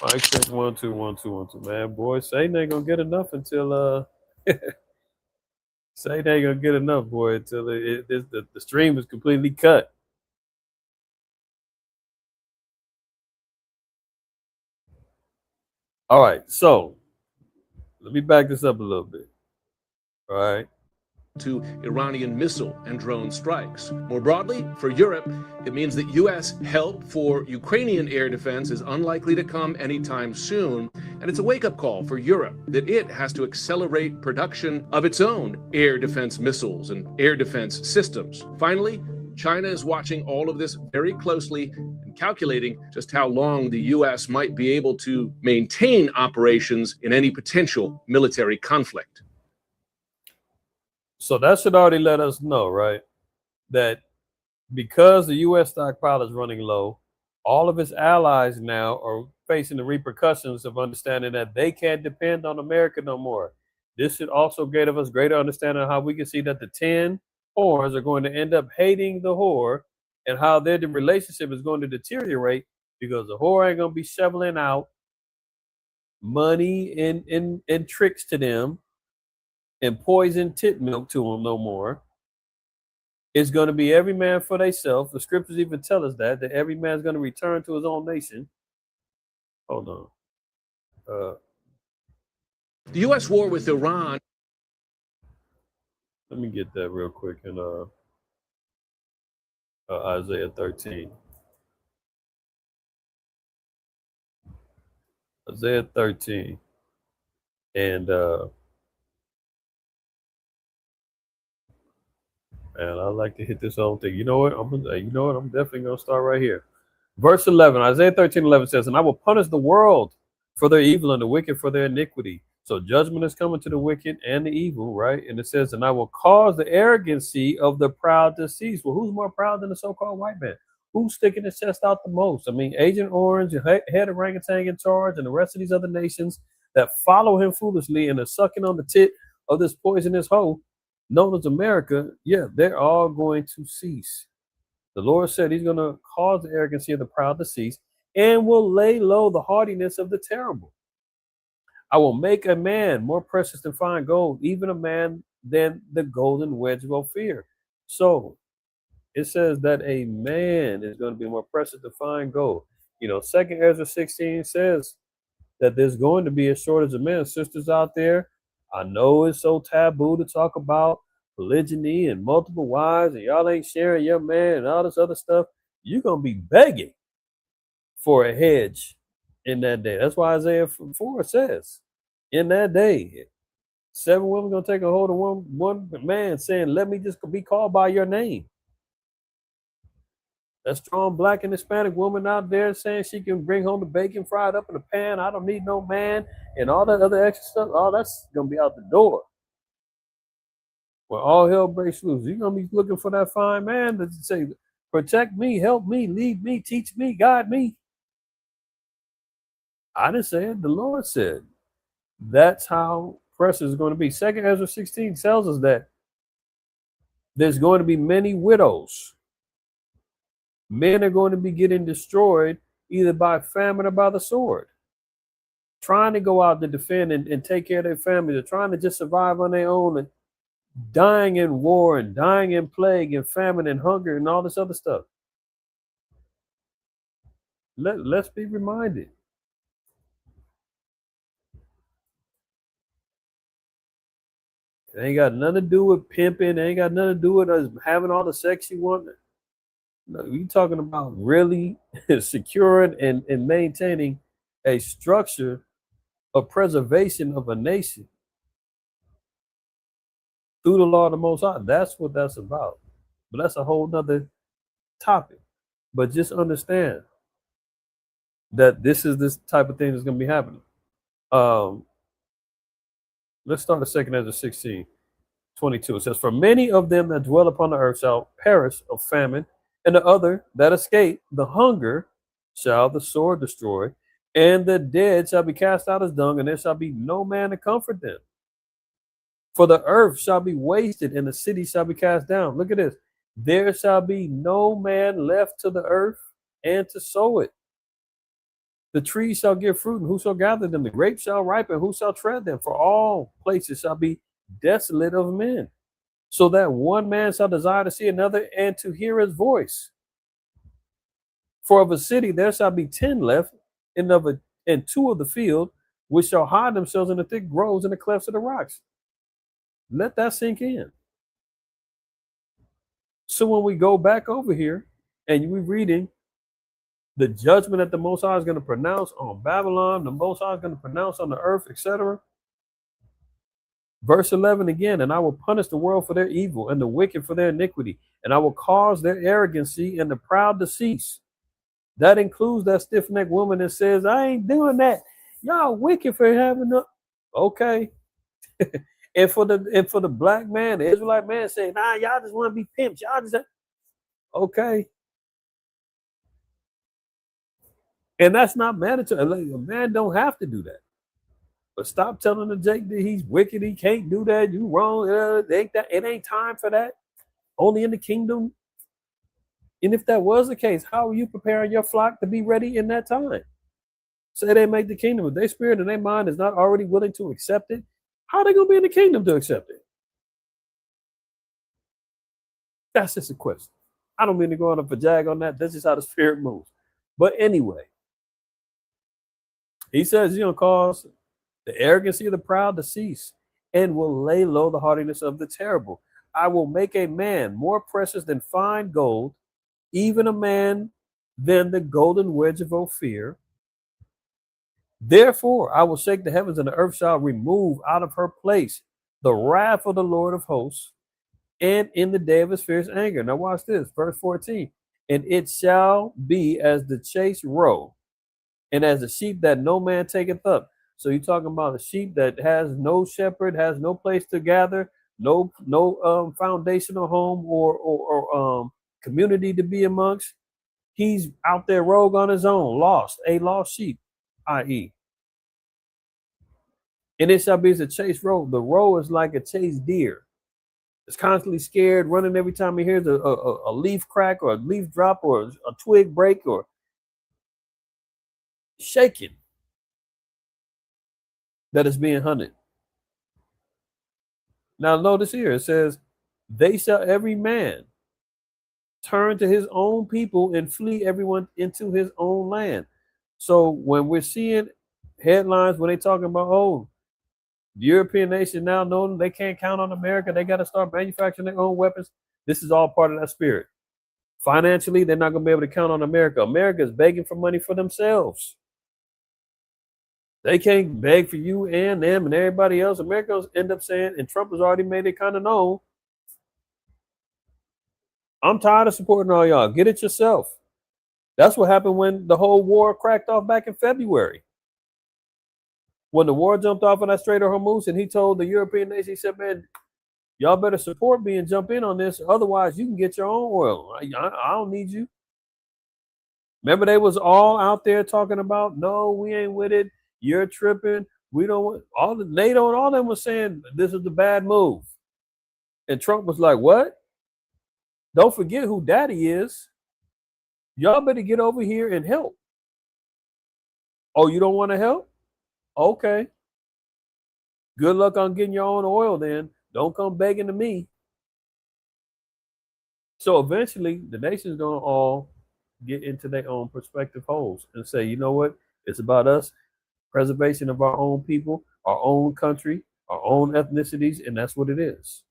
Mic check 1 2 1 2 1 2. Man, boy, Satan ain't gonna get enough until Satan ain't gonna get enough, boy, until the stream is completely cut. All right, so let me back this up a little bit. All right. To Iranian missile and drone strikes. More broadly, for Europe, it means that U.S. help for Ukrainian air defense is unlikely to come anytime soon, and it's a wake-up call for Europe that it has to accelerate production of its own air defense missiles and air defense systems. Finally, China is watching all of this very closely and calculating just how long the U.S. might be able to maintain operations in any potential military conflict. So that should already let us know, right, that because the U.S. stockpile is running low, all of its allies now are facing the repercussions of understanding that they can't depend on America no more. This should also give us greater understanding of how we can see that the 10 whores are going to end up hating the whore and how their relationship is going to deteriorate because the whore ain't going to be shoveling out money and tricks to them and poison tit milk to them no more. It's going to be every man for themselves. The scriptures even tell us that every man's going to return to his own nation. Hold on. The U.S. war with Iran. Let me get that real quick in Isaiah 13. Isaiah 13. And and I like to hit this whole thing. You know what? I'm definitely gonna start right here. Verse 11, Isaiah 13:11 says, "And I will punish the world for their evil and the wicked for their iniquity." So judgment is coming to the wicked and the evil, right? And it says, "And I will cause the arrogancy of the proud to cease." Well, who's more proud than the so-called white man? Who's sticking his chest out the most? I mean, Agent Orange, head orangutan in charge, and the rest of these other nations that follow him foolishly and are sucking on the tit of this poisonous hoe known as America, yeah, they're all going to cease. The Lord said he's going to cause the arrogancy of the proud to cease and will lay low the haughtiness of the terrible. I will make a man more precious than fine gold, even a man than the golden wedge of Ophir. So it says that a man is going to be more precious than fine gold. You know, 2 Ezra 16 says that there's going to be a shortage of men. Sisters out there, I know it's so taboo to talk about polygyny and multiple wives, and y'all ain't sharing your man and all this other stuff. You're going to be begging for a hedge in that day. That's why Isaiah 4 says, in that day, 7 women going to take a hold of one man saying, "Let me just be called by your name." That strong black and Hispanic woman out there saying she can bring home the bacon fried up in a pan, "I don't need no man," and all that other extra stuff, all that's going to be out the door. When all hell breaks loose, you're going to be looking for that fine man to say, "Protect me, help me, lead me, teach me, guide me." I didn't say it. The Lord said. That's how precious is going to be. 2 Ezra 16 tells us that there's going to be many widows. Men are going to be getting destroyed either by famine or by the sword, trying to go out to defend and take care of their families. They're trying to just survive on their own and dying in war and dying in plague and famine and hunger and all this other stuff. Let's be reminded. It ain't got nothing to do with pimping. It ain't got nothing to do with us having all the sex you want. No, you're talking about really securing and maintaining a structure of preservation of a nation through the law of the Most High. That's what that's about. But that's a whole nother topic. But just understand that this is this type of thing that's going to be happening. Let's start at 2 Ezra 16:22. It says, "For many of them that dwell upon the earth shall perish of famine, and the other that escape the hunger shall the sword destroy, and the dead shall be cast out as dung, and there shall be no man to comfort them. For the earth shall be wasted, and the city shall be cast down." Look at this. "There shall be no man left to the earth and to sow it." The trees shall give fruit, and who shall gather them? The grapes shall ripen, who shall tread them? For all places shall be desolate of men, so that one man shall desire to see another and to hear his voice. For of a city there shall be 10 left, and 2 of the field, which shall hide themselves in the thick groves and the clefts of the rocks. Let that sink in. So when we go back over here and we're reading the judgment that the Most High is going to pronounce on Babylon, the Most High is going to pronounce on the earth, etc. Verse 11 again, and I will punish the world for their evil and the wicked for their iniquity, and I will cause their arrogancy and the proud to cease. That includes that stiff-necked woman that says, I ain't doing that. Y'all wicked for having the okay. and for the black man, the Israelite man saying, nah, y'all just want to be pimps. Y'all just okay. And that's not mandatory. Like, a man don't have to do that. But stop telling the Jake that he's wicked, he can't do that, you wrong. It ain't time for that. Only in the kingdom. And if that was the case, how are you preparing your flock to be ready in that time? Say they make the kingdom. If their spirit and their mind is not already willing to accept it, how are they going to be in the kingdom to accept it? That's just a question. I don't mean to go on a jag on that. That's just how the spirit moves. But anyway, he says he's going to cause the arrogancy of the proud to cease and will lay low the haughtiness of the terrible. I will make a man more precious than fine gold, even a man than the golden wedge of Ophir. Therefore, I will shake the heavens, and the earth shall remove out of her place the wrath of the Lord of hosts, and in the day of his fierce anger. Now watch this, verse 14. And it shall be as the chased roe, and as a sheep that no man taketh up. So you're talking about a sheep that has no shepherd, has no place to gather, no foundational home or community to be amongst. He's out there rogue on his own, lost, a lost sheep, i.e. And it shall be as a chased roe. The roe is like a chased deer. It's constantly scared, running every time he hears a leaf crack or a leaf drop or a twig break or shaking that is being hunted. Now notice here, it says, they shall every man turn to his own people and flee everyone into his own land. So when we're seeing headlines, when they talking about, oh, the European nation now know they can't count on America, they got to start manufacturing their own weapons. This is all part of that spirit. Financially, they're not going to be able to count on America. America is begging for money for themselves. They can't beg for you and them and everybody else. Americans end up saying, and Trump has already made it kind of known, I'm tired of supporting all y'all. Get it yourself. That's what happened when the whole war cracked off back in February. When the war jumped off on that Strait of Hormuz, and he told the European nation, he said, man, y'all better support me and jump in on this. Otherwise, you can get your own oil. I don't need you. Remember, they was all out there talking about, no, we ain't with it. You're tripping. We don't want all the NATO and all them was saying this is the bad move. And Trump was like, what? Don't forget who daddy is. Y'all better get over here and help. Oh, you don't want to help? Okay. Good luck on getting your own oil then. Don't come begging to me. So eventually the nation's going to all get into their own perspective holes and say, you know what? It's about us. Preservation of our own people, our own country, our own ethnicities, and that's what it is.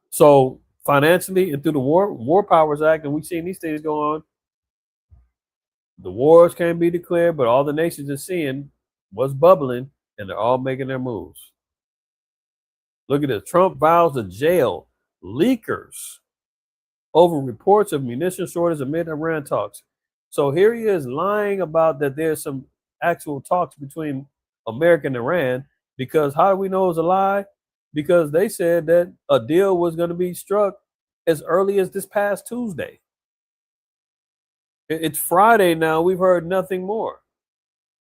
So financially and through the War Powers Act, and we've seen these things go on, the wars can't be declared, but all the nations are seeing what's bubbling, and they're all making their moves. Look at this. Trump vows to jail leakers over reports of munition shortage amid Iran talks. So here he is lying about that there's some actual talks between America and Iran, because how do we know it's a lie? Because they said that a deal was going to be struck as early as this past Tuesday. It's Friday now. We've heard nothing more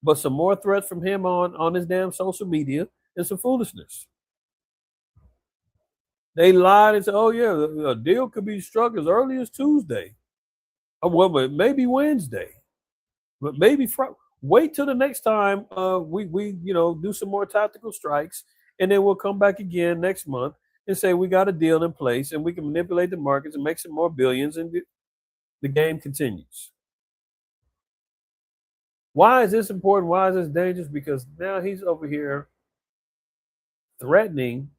but some more threats from him on his damn social media and some foolishness. They lied and said, oh yeah, a deal could be struck as early as Tuesday. Well, but maybe Wednesday. But maybe wait till the next time we do some more tactical strikes, and then we'll come back again next month and say we got a deal in place and we can manipulate the markets and make some more billions, and the game continues. Why is this important? Why is this dangerous? Because now he's over here threatening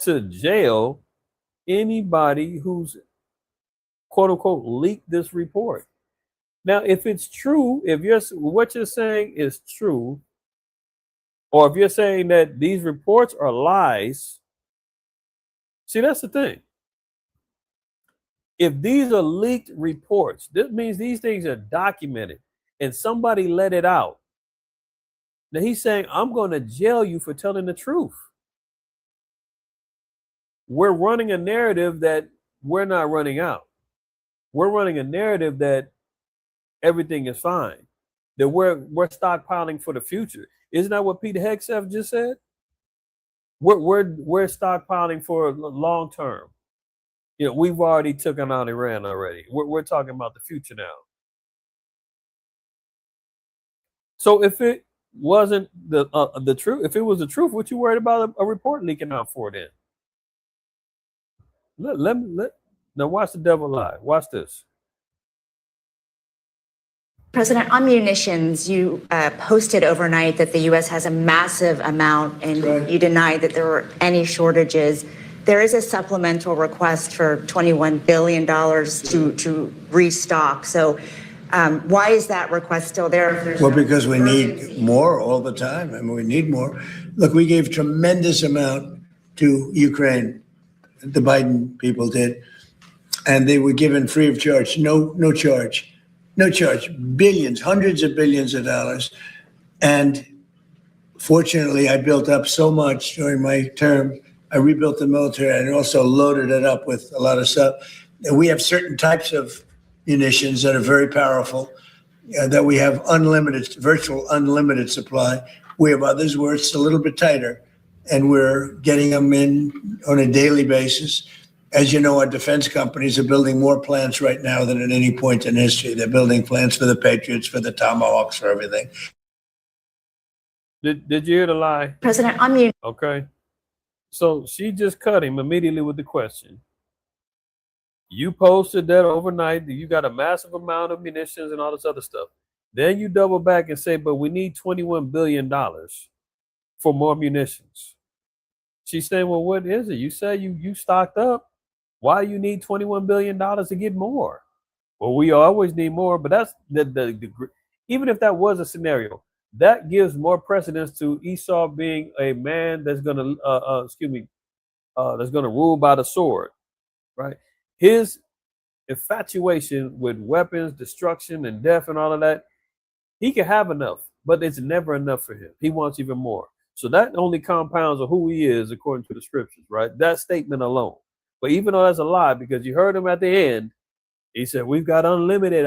to jail anybody who's quote unquote leaked this report. Now, if it's true, if what you're saying is true, or if you're saying that these reports are lies, see, that's the thing. If these are leaked reports, this means these things are documented and somebody let it out. Now he's saying, I'm going to jail you for telling the truth. We're running a narrative that we're not running out. We're running a narrative that everything is fine, that we're stockpiling for the future. Isn't that what Peter Hegseth just said? We're stockpiling for long term. We've already taken out Iran already. We're talking about the future now. So if it wasn't the truth, if it was the truth, what you worried about a report leaking out for then? Now watch the devil lie. Watch this. President, on munitions, you posted overnight that the U.S. has a massive amount, and you denied that there were any shortages. There is a supplemental request for $21 billion to restock. So why is that request still there? Well, because we need more all the time. I mean, we need more. Look, we gave tremendous amount to Ukraine. The Biden people did. And they were given free of charge, no charge. No charge, billions, hundreds of billions of dollars. And fortunately, I built up so much during my term. I rebuilt the military and also loaded it up with a lot of stuff. And we have certain types of munitions that are very powerful, that we have virtual unlimited supply. We have others where it's a little bit tighter, and we're getting them in on a daily basis. As you know, our defense companies are building more plants right now than at any point in history. They're building plants for the Patriots, for the Tomahawks, for everything. Did you hear the lie? President, on mute. Okay. So she just cut him immediately with the question. You posted that overnight that you got a massive amount of munitions and all this other stuff. Then you double back and say, but we need $21 billion for more munitions. She's saying, well, what is it? You said you stocked up. Why you need $21 billion to get more? Well, we always need more, but that's the even if that was a scenario, that gives more precedence to Esau being a man that's gonna that's gonna rule by the sword, right? His infatuation with weapons, destruction, and death, and all of that, he can have enough, but it's never enough for him. He wants even more. So that only compounds of who he is according to the scriptures, right? That statement alone. But even though that's a lie, because you heard him at the end, he said, we've got unlimited.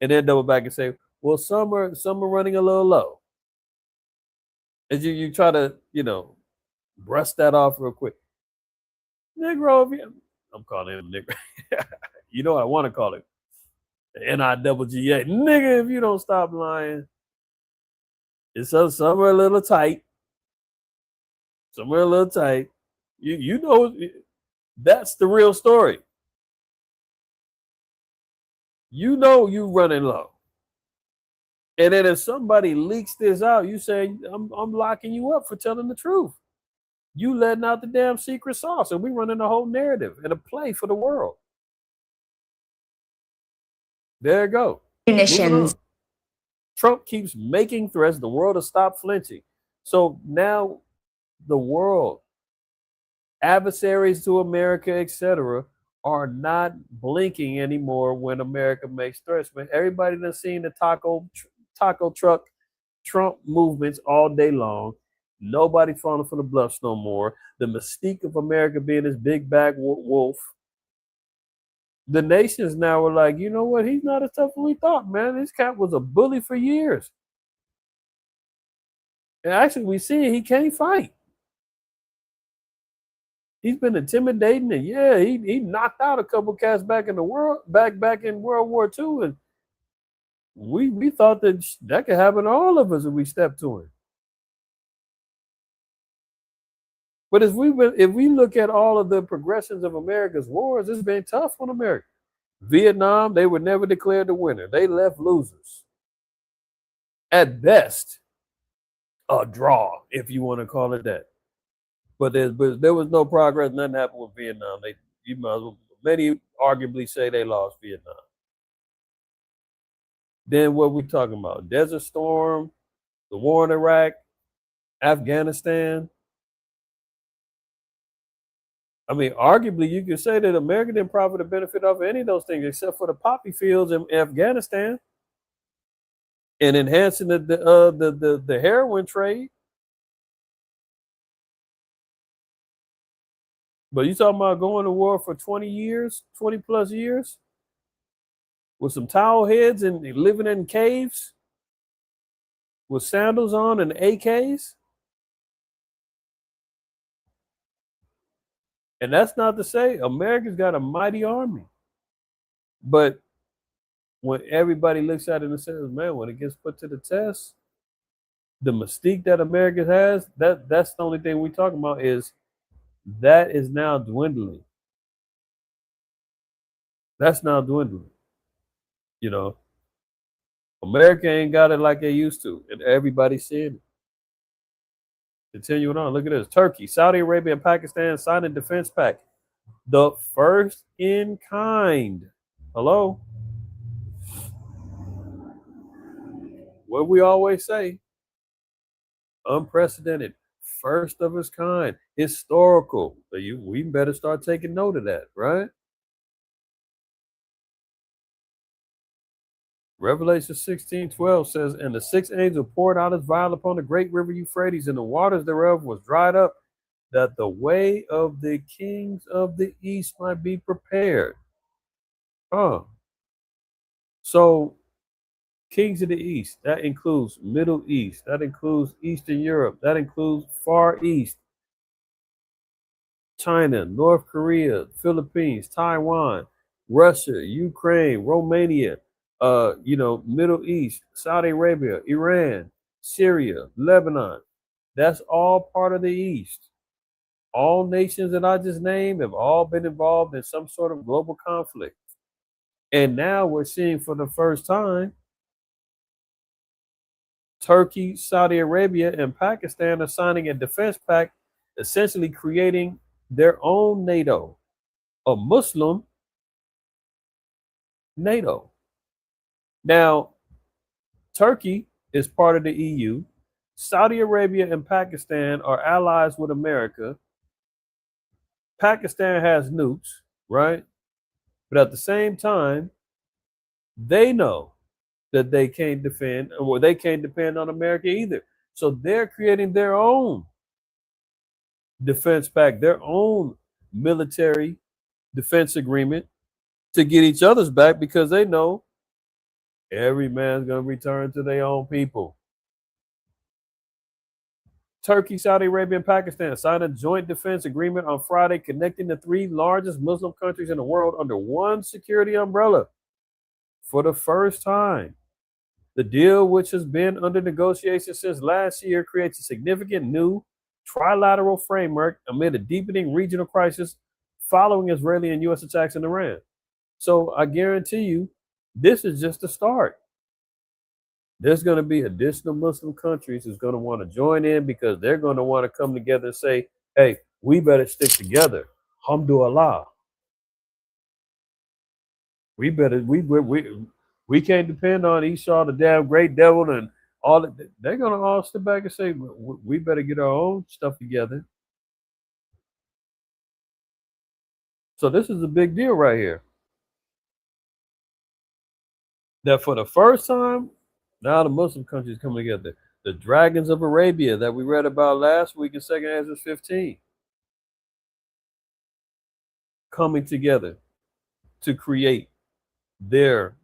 And then double back and say, well, some are running a little low. And you try to, brush that off real quick. Negro, I'm calling him Negro. You know what I want to call him? NIGGA. Nigga, if you don't stop lying. It's some are a little tight. Some are a little tight. You know, that's the real story. You know you running low. And then if somebody leaks this out, you say, I'm locking you up for telling the truth. You letting out the damn secret sauce, and we running a whole narrative and a play for the world. There you go. Munitions. Trump keeps making threats. The world will stop flinching. So now the world, adversaries to America, etc., are not blinking anymore when America makes threats. But everybody that's seen the taco truck Trump movements all day long. Nobody's falling for the bluffs no more. The mystique of America being this big bad wolf. The nations now are like, you know what? He's not as tough as we thought, man. This cat was a bully for years. And actually, we see he can't fight. He's been intimidating, and yeah, he knocked out a couple cats back in the world, back in World War II, and we thought that could happen to all of us if we stepped to him. But if we look at all of the progressions of America's wars, it's been tough on America. Vietnam, they were never declared the winner. They left losers. At best, a draw, if you want to call it that. But there was no progress. Nothing happened with Vietnam. Many arguably say they lost Vietnam. Then what we talking about? Desert Storm, the war in Iraq, Afghanistan. I mean, arguably, you could say that America didn't profit or benefit off of any of those things except for the poppy fields in Afghanistan and enhancing the heroin trade. But you talking about going to war for 20 years, 20 plus years, with some towel heads and living in caves with sandals on and AKs? And that's not to say America's got a mighty army. But when everybody looks at it and says, man, when it gets put to the test, the mystique that America has, that's the only thing we're talking about is that is now dwindling. That's now dwindling. You know, America ain't got it like they used to, and everybody's seeing it. Continuing on, look at this. Turkey, Saudi Arabia, and Pakistan signed a defense pact. The first in kind. Hello? What we always say, unprecedented, first of its kind, historical. So we better start taking note of that, right? Revelation 16:12 says, and the sixth angel poured out his vial upon the great river Euphrates, and the waters thereof was dried up, that the way of the kings of the east might be prepared. So kings of the east, that includes Middle East, that includes Eastern Europe, that includes Far East, China, North Korea, Philippines, Taiwan, Russia, Ukraine, Romania, Middle East, Saudi Arabia, Iran, Syria, Lebanon. That's all part of the East. All nations that I just named have all been involved in some sort of global conflict. And now we're seeing for the first time, Turkey, Saudi Arabia, and Pakistan are signing a defense pact, essentially creating their own NATO, a Muslim NATO. Now, Turkey is part of the EU. Saudi Arabia and Pakistan are allies with America. Pakistan has nukes, right? But at the same time, they know that they can't defend, or they can't depend on America either. So they're creating their own defense pact, their own military defense agreement to get each other's back, because they know every man's going to return to their own people. Turkey, Saudi Arabia, and Pakistan signed a joint defense agreement on Friday, connecting the three largest Muslim countries in the world under one security umbrella. For the first time, the deal, which has been under negotiation since last year, creates a significant new trilateral framework amid a deepening regional crisis following Israeli and U.S. attacks in Iran. So I guarantee you, this is just the start. There's going to be additional Muslim countries who's going to want to join in, because they're going to want to come together and say, hey, we better stick together. Alhamdulillah. We can't depend on Esau, the damn great devil, and all that. They're going to all step back and say, we better get our own stuff together. So this is a big deal right here. That for the first time, now the Muslim countries coming together. The dragons of Arabia that we read about last week in 2 Ezra 15. Coming together to create their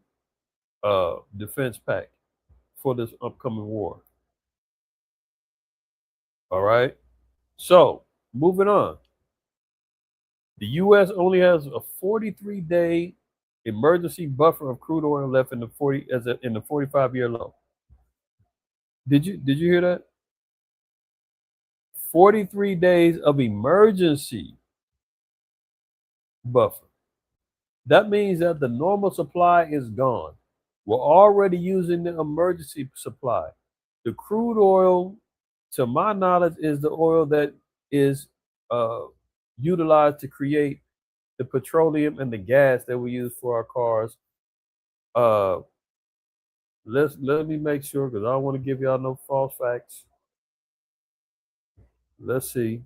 defense pact for this upcoming war. All right. So moving on. The U.S. only has a 43-day emergency buffer of crude oil left in the 45-year low. Did you hear that? 43 days of emergency buffer. That means that the normal supply is gone. We're already using the emergency supply. The crude oil, to my knowledge, is the oil that is utilized to create the petroleum and the gas that we use for our cars. Let me make sure, because I don't want to give y'all no false facts. Let's see.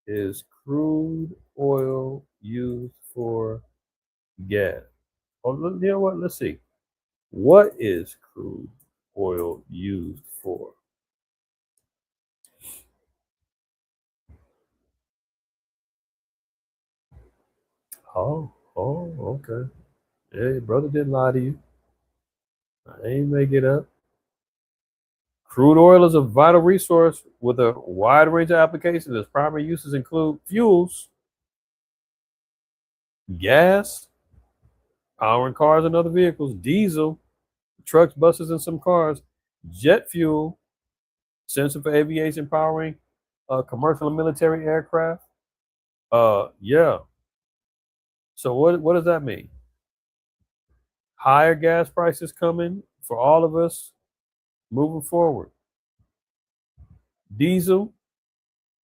Is crude oil used for gas? Oh, you know what? Let's see. What is crude oil used for? Oh, okay. Hey, brother didn't lie to you. I ain't make it up. Crude oil is a vital resource with a wide range of applications. Its primary uses include fuels, gas, powering cars and other vehicles, diesel, trucks, buses, and some cars, jet fuel, sensor for aviation powering commercial and military aircraft. Yeah. So what does that mean? Higher gas prices coming for all of us moving forward. Diesel,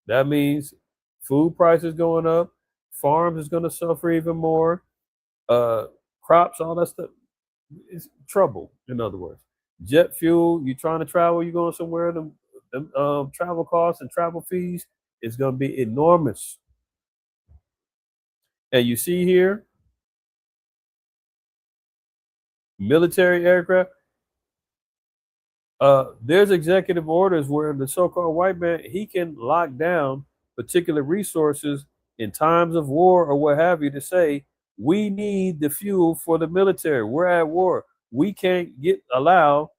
that means food prices going up. Farms is going to suffer even more. Crops, all that stuff. It's trouble, in other words. Jet fuel, you're trying to travel, you're going somewhere, them travel costs and travel fees is going to be enormous. And you see here, military aircraft, there's executive orders where the so-called white man, he can lock down particular resources in times of war or what have you to say, we need the fuel for the military. We're at war. We can't allow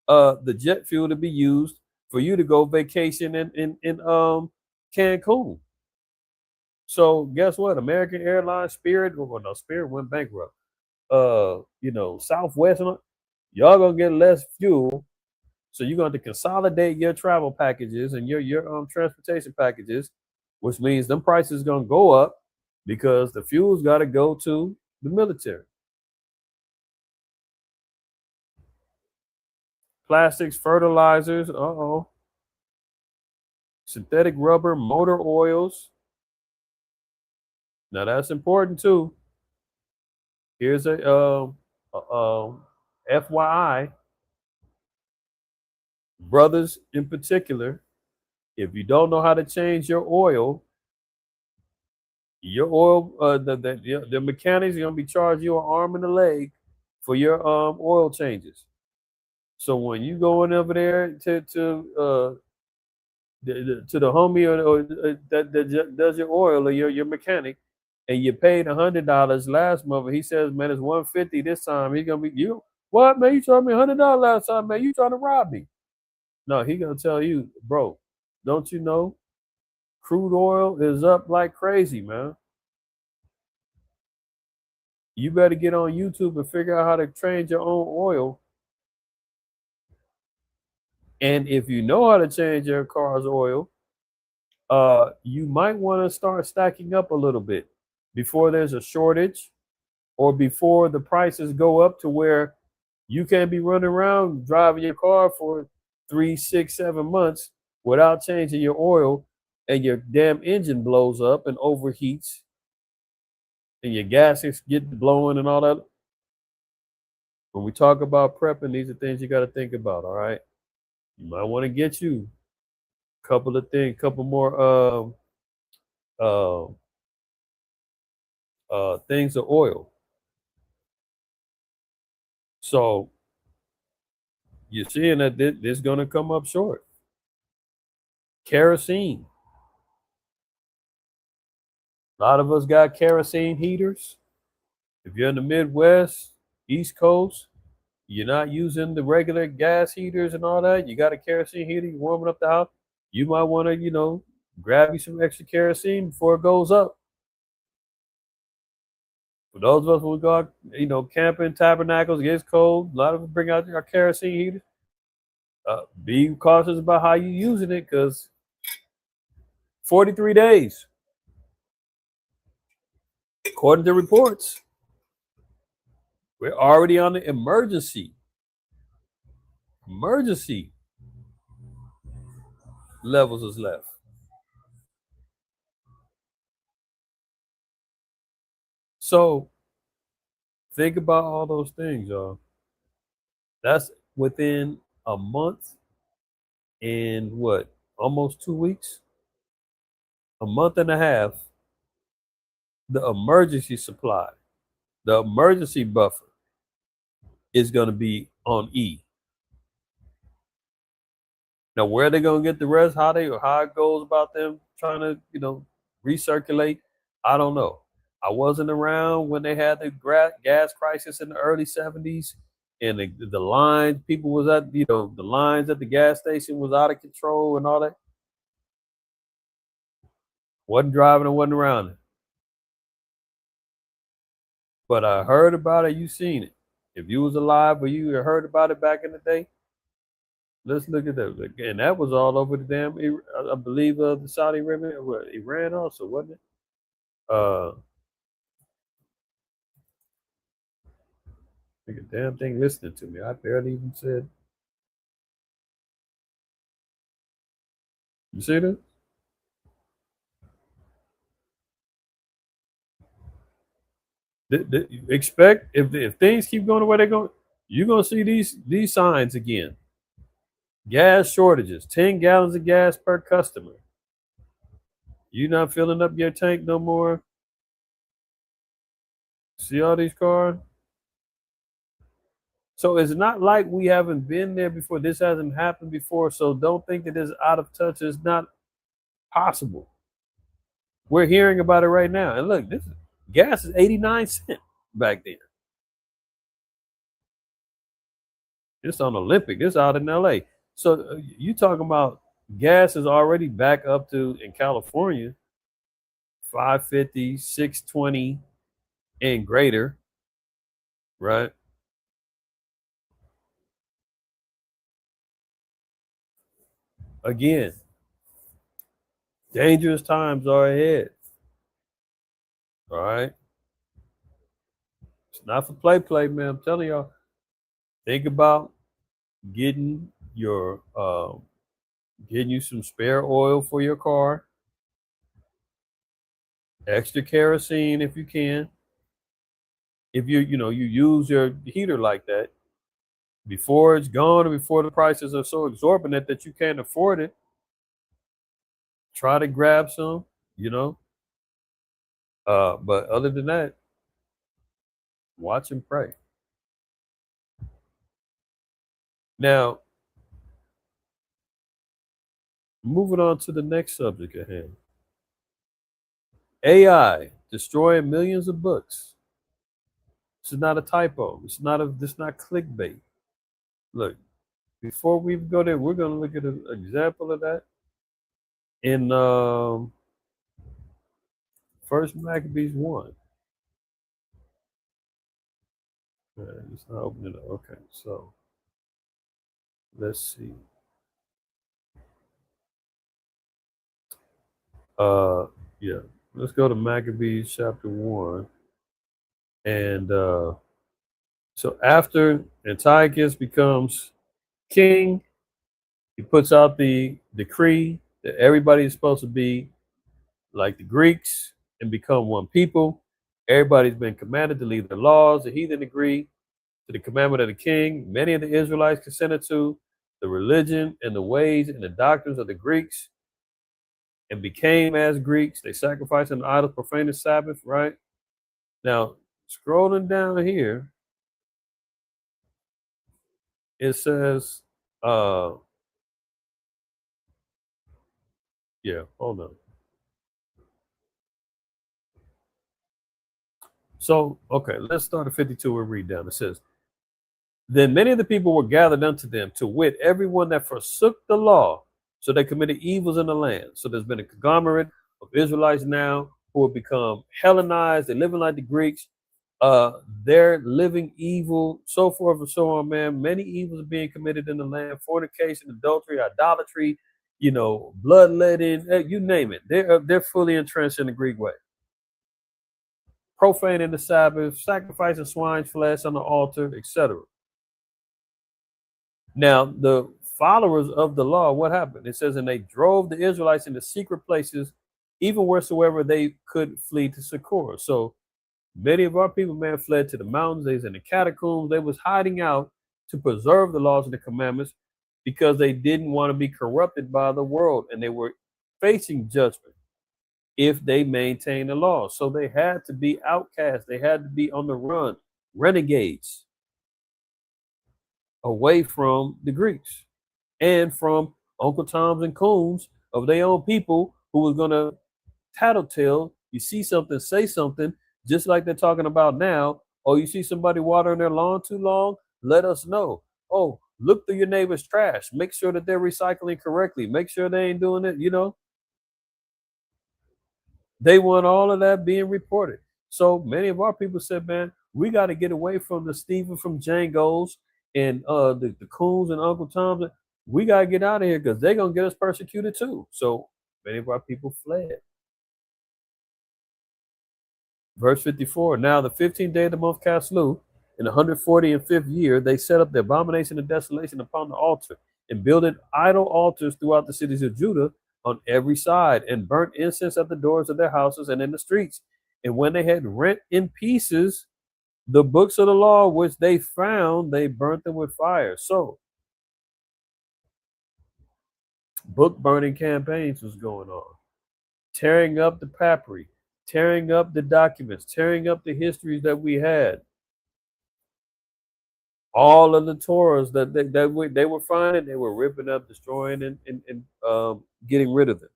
the jet fuel to be used for you to go vacation in Cancun. So guess what? American Airlines, Spirit, well, no, Spirit went bankrupt. Southwest, y'all gonna get less fuel. So you're going to consolidate your travel packages and your transportation packages, which means them prices going to go up because the fuel's got to go to the military. Plastics, fertilizers, synthetic rubber, motor oils. Now that's important too. Here's a FYI. Brothers in particular, if you don't know how to change your oil, the mechanics are gonna be charging you an arm and a leg for your oil changes. So when you go in over there to the homie or that does your oil or your mechanic, and you paid $100 last month, he says, man, it's $150 this time. He's gonna be, you what, man? You charged me $100 last time, man. You trying to rob me? No, he gonna tell you, bro, don't you know crude oil is up like crazy, man. You better get on YouTube and figure out how to change your own oil. And if you know how to change your car's oil, you might want to start stacking up a little bit before there's a shortage or before the prices go up to where you can't be running around driving your car for 3, 6, 7 months without changing your oil, and your damn engine blows up and overheats and your gaskets get blowing and all that. When we talk about prepping, these are things you got to think about. All right, you might want to get you a couple of things, couple more things of oil. So you're seeing that this is going to come up short. Kerosene. A lot of us got kerosene heaters. If you're in the Midwest, East Coast, you're not using the regular gas heaters and all that. You got a kerosene heater, you're warming up the house. You might want to, grab you some extra kerosene before it goes up. For those of us who go out, camping, tabernacles, it gets cold. A lot of us bring out our kerosene heaters. Be cautious about how you're using it, because 43 days, according to reports, we're already on the emergency levels is left. So think about all those things, y'all. That's within a month and what? Almost 2 weeks? A month and a half. The emergency supply, the emergency buffer is going to be on E. Now, where they're going to get the rest, how it goes about them trying to, recirculate, I don't know. I wasn't around when they had the gas crisis in the early 70s, and the lines, people was at, the lines at the gas station was out of control and all that. Wasn't driving and wasn't around it. But I heard about it, you seen it. If you was alive or you heard about it back in the day, let's look at that. Again, that was all over the damn, I believe, the Saudi Arabia, Iran also, wasn't it? Like a damn thing listening to me. I barely even said. You see that? Expect if things keep going the way they're going, you're gonna see these signs again. Gas shortages, 10 gallons of gas per customer. You not filling up your tank no more. See all these cars? So it's not like we haven't been there before. This hasn't happened before. So don't think that it's out of touch. It's not possible. We're hearing about it right now. And look, gas is 89 cents back then. It's on Olympic. It's out in LA. So you talking about gas is already back up to, in California, $5.50, $6.20 and greater, right? Again, dangerous times are ahead. All right. It's not for play, man. I'm telling y'all. Think about getting you some spare oil for your car, extra kerosene if you can. If you use your heater like that, before it's gone or before the prices are so exorbitant that you can't afford it, try to grab some, but other than that, watch and pray. Now, moving on to the next subject at hand. AI destroying millions of books. This is not a typo. This is not clickbait. Look, before we go there, we're going to look at an example of that in First Maccabees 1. It's not opening up. Okay, so let's see. Yeah, let's go to Maccabees chapter 1. And so after Antiochus becomes king, he puts out the decree that everybody is supposed to be like the Greeks and become one people. Everybody's been commanded to leave their laws. The heathen agree to the commandment of the king. Many of the Israelites consented to the religion and the ways and the doctrines of the Greeks and became as Greeks. They sacrificed an idol, profaned the Sabbath, right? Now, scrolling down here, it says, hold on. So, okay, let's start at 52 and read down. It says, then many of the people were gathered unto them, to wit, everyone that forsook the law, so they committed evils in the land. So there's been a conglomerate of Israelites now who have become Hellenized. They're living like the Greeks. they're living evil, so forth and so on, man. Many evils are being committed in the land: fornication, adultery, idolatry, bloodletting, you name it. They're fully entrenched in the Greek way. Profaning the Sabbath, sacrificing swine's flesh on the altar, etc. Now, the followers of the law, what happened? It says, and they drove the Israelites into secret places, even wheresoever they could flee to succor. So many of our people, man, fled to the mountains. They was in the catacombs. They was hiding out to preserve the laws and the commandments because they didn't want to be corrupted by the world, and they were facing judgment if they maintained the law. So they had to be outcasts. They had to be on the run, renegades, away from the Greeks and from Uncle Toms and Coons of their own people who was going to tattletale. You see something, say something, just like they're talking about now. Oh, you see somebody watering their lawn too long? Let us know. Oh, look through your neighbor's trash. Make sure that they're recycling correctly. Make sure they ain't doing it, They want all of that being reported. So many of our people said, man, we got to get away from the Stephen from Django's and the Coons and Uncle Tom's. We got to get out of here because they're going to get us persecuted too. So many of our people fled. Verse 54, now the 15th day of the month Caslu, in the 145th year, they set up the abomination of desolation upon the altar and builded idol altars throughout the cities of Judah on every side, and burnt incense at the doors of their houses and in the streets. And when they had rent in pieces the books of the law which they found, they burnt them with fire. So book burning campaigns was going on, tearing up the papyri, tearing up the documents, tearing up the histories that we had. All of the Torahs that they were finding, they were ripping up, destroying, and getting rid of them.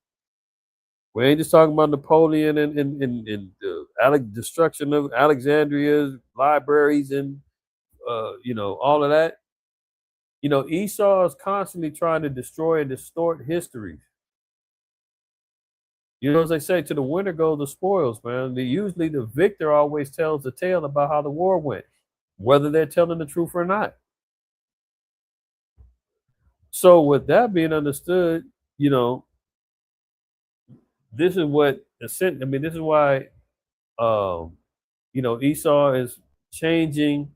We ain't just talking about Napoleon and the destruction of Alexandria's libraries and all of that. Esau is constantly trying to destroy and distort history. As they say, to the winner go the spoils, man. Usually the victor always tells the tale about how the war went, whether they're telling the truth or not. So with that being understood, this is what this is why Esau is changing.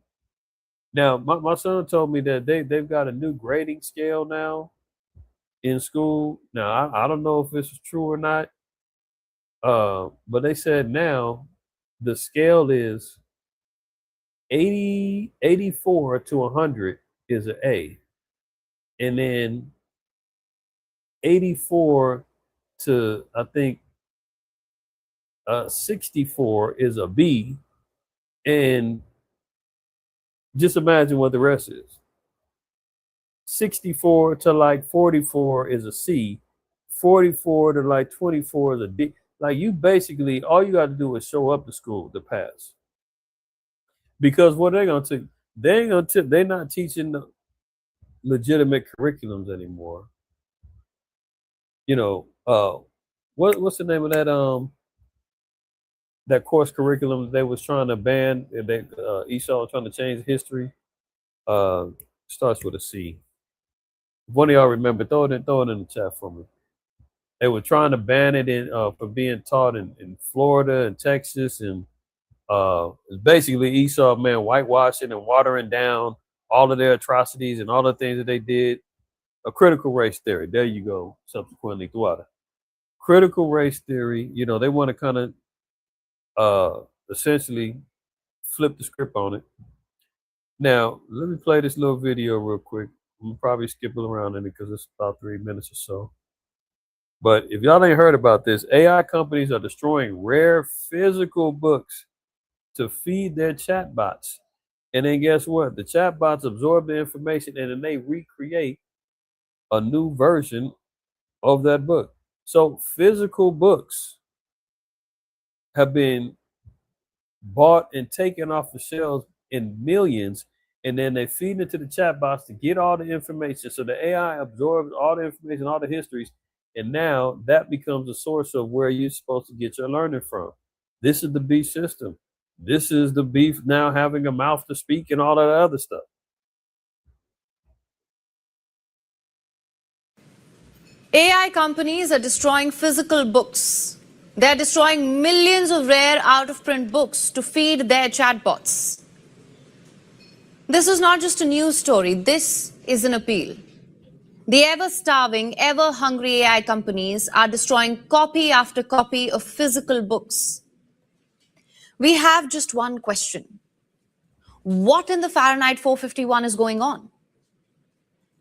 Now, my son told me that they've got a new grading scale now in school. Now, I don't know if this is true or not, but they said now the scale is 84 to 100 is an A, and then 84 to, I think, 64 is a B, and just imagine what the rest is. 64 to like 44 is a C, 44 to like 24 is a D. Like, you basically, all you got to do is show up to school to pass. Because what they're going to, they're not teaching the legitimate curriculums anymore. What's the name of that course curriculum they was trying to ban? Esau was trying to change history. Starts with a C. If one of y'all remember, throw it in the chat for me. They were trying to ban it for being taught in Florida and Texas, and it's basically Esau, man, whitewashing and watering down all of their atrocities and all the things that they did. A critical race theory. There you go. Subsequently, throughout it. Critical race theory. They want to kind of essentially flip the script on it. Now, let me play this little video real quick. I'm probably skipping around in it because it's about 3 minutes or so. But if y'all ain't heard about this, AI companies are destroying rare physical books to feed their chatbots. And then guess what? The chatbots absorb the information and then they recreate a new version of that book. So physical books have been bought and taken off the shelves in millions, and then they feed it to the chatbots to get all the information. So the AI absorbs all the information, all the histories, and now that becomes a source of where you're supposed to get your learning from. This is the B system. this is the beef now having a mouth to speak and all that other stuff. AI companies are destroying physical books. They're destroying millions of rare out-of-print books to feed their chatbots. This is not just a news story. This is an appeal. The ever-starving, ever-hungry AI companies are destroying copy after copy of physical books. We have just one question. What in the Fahrenheit 451 is going on?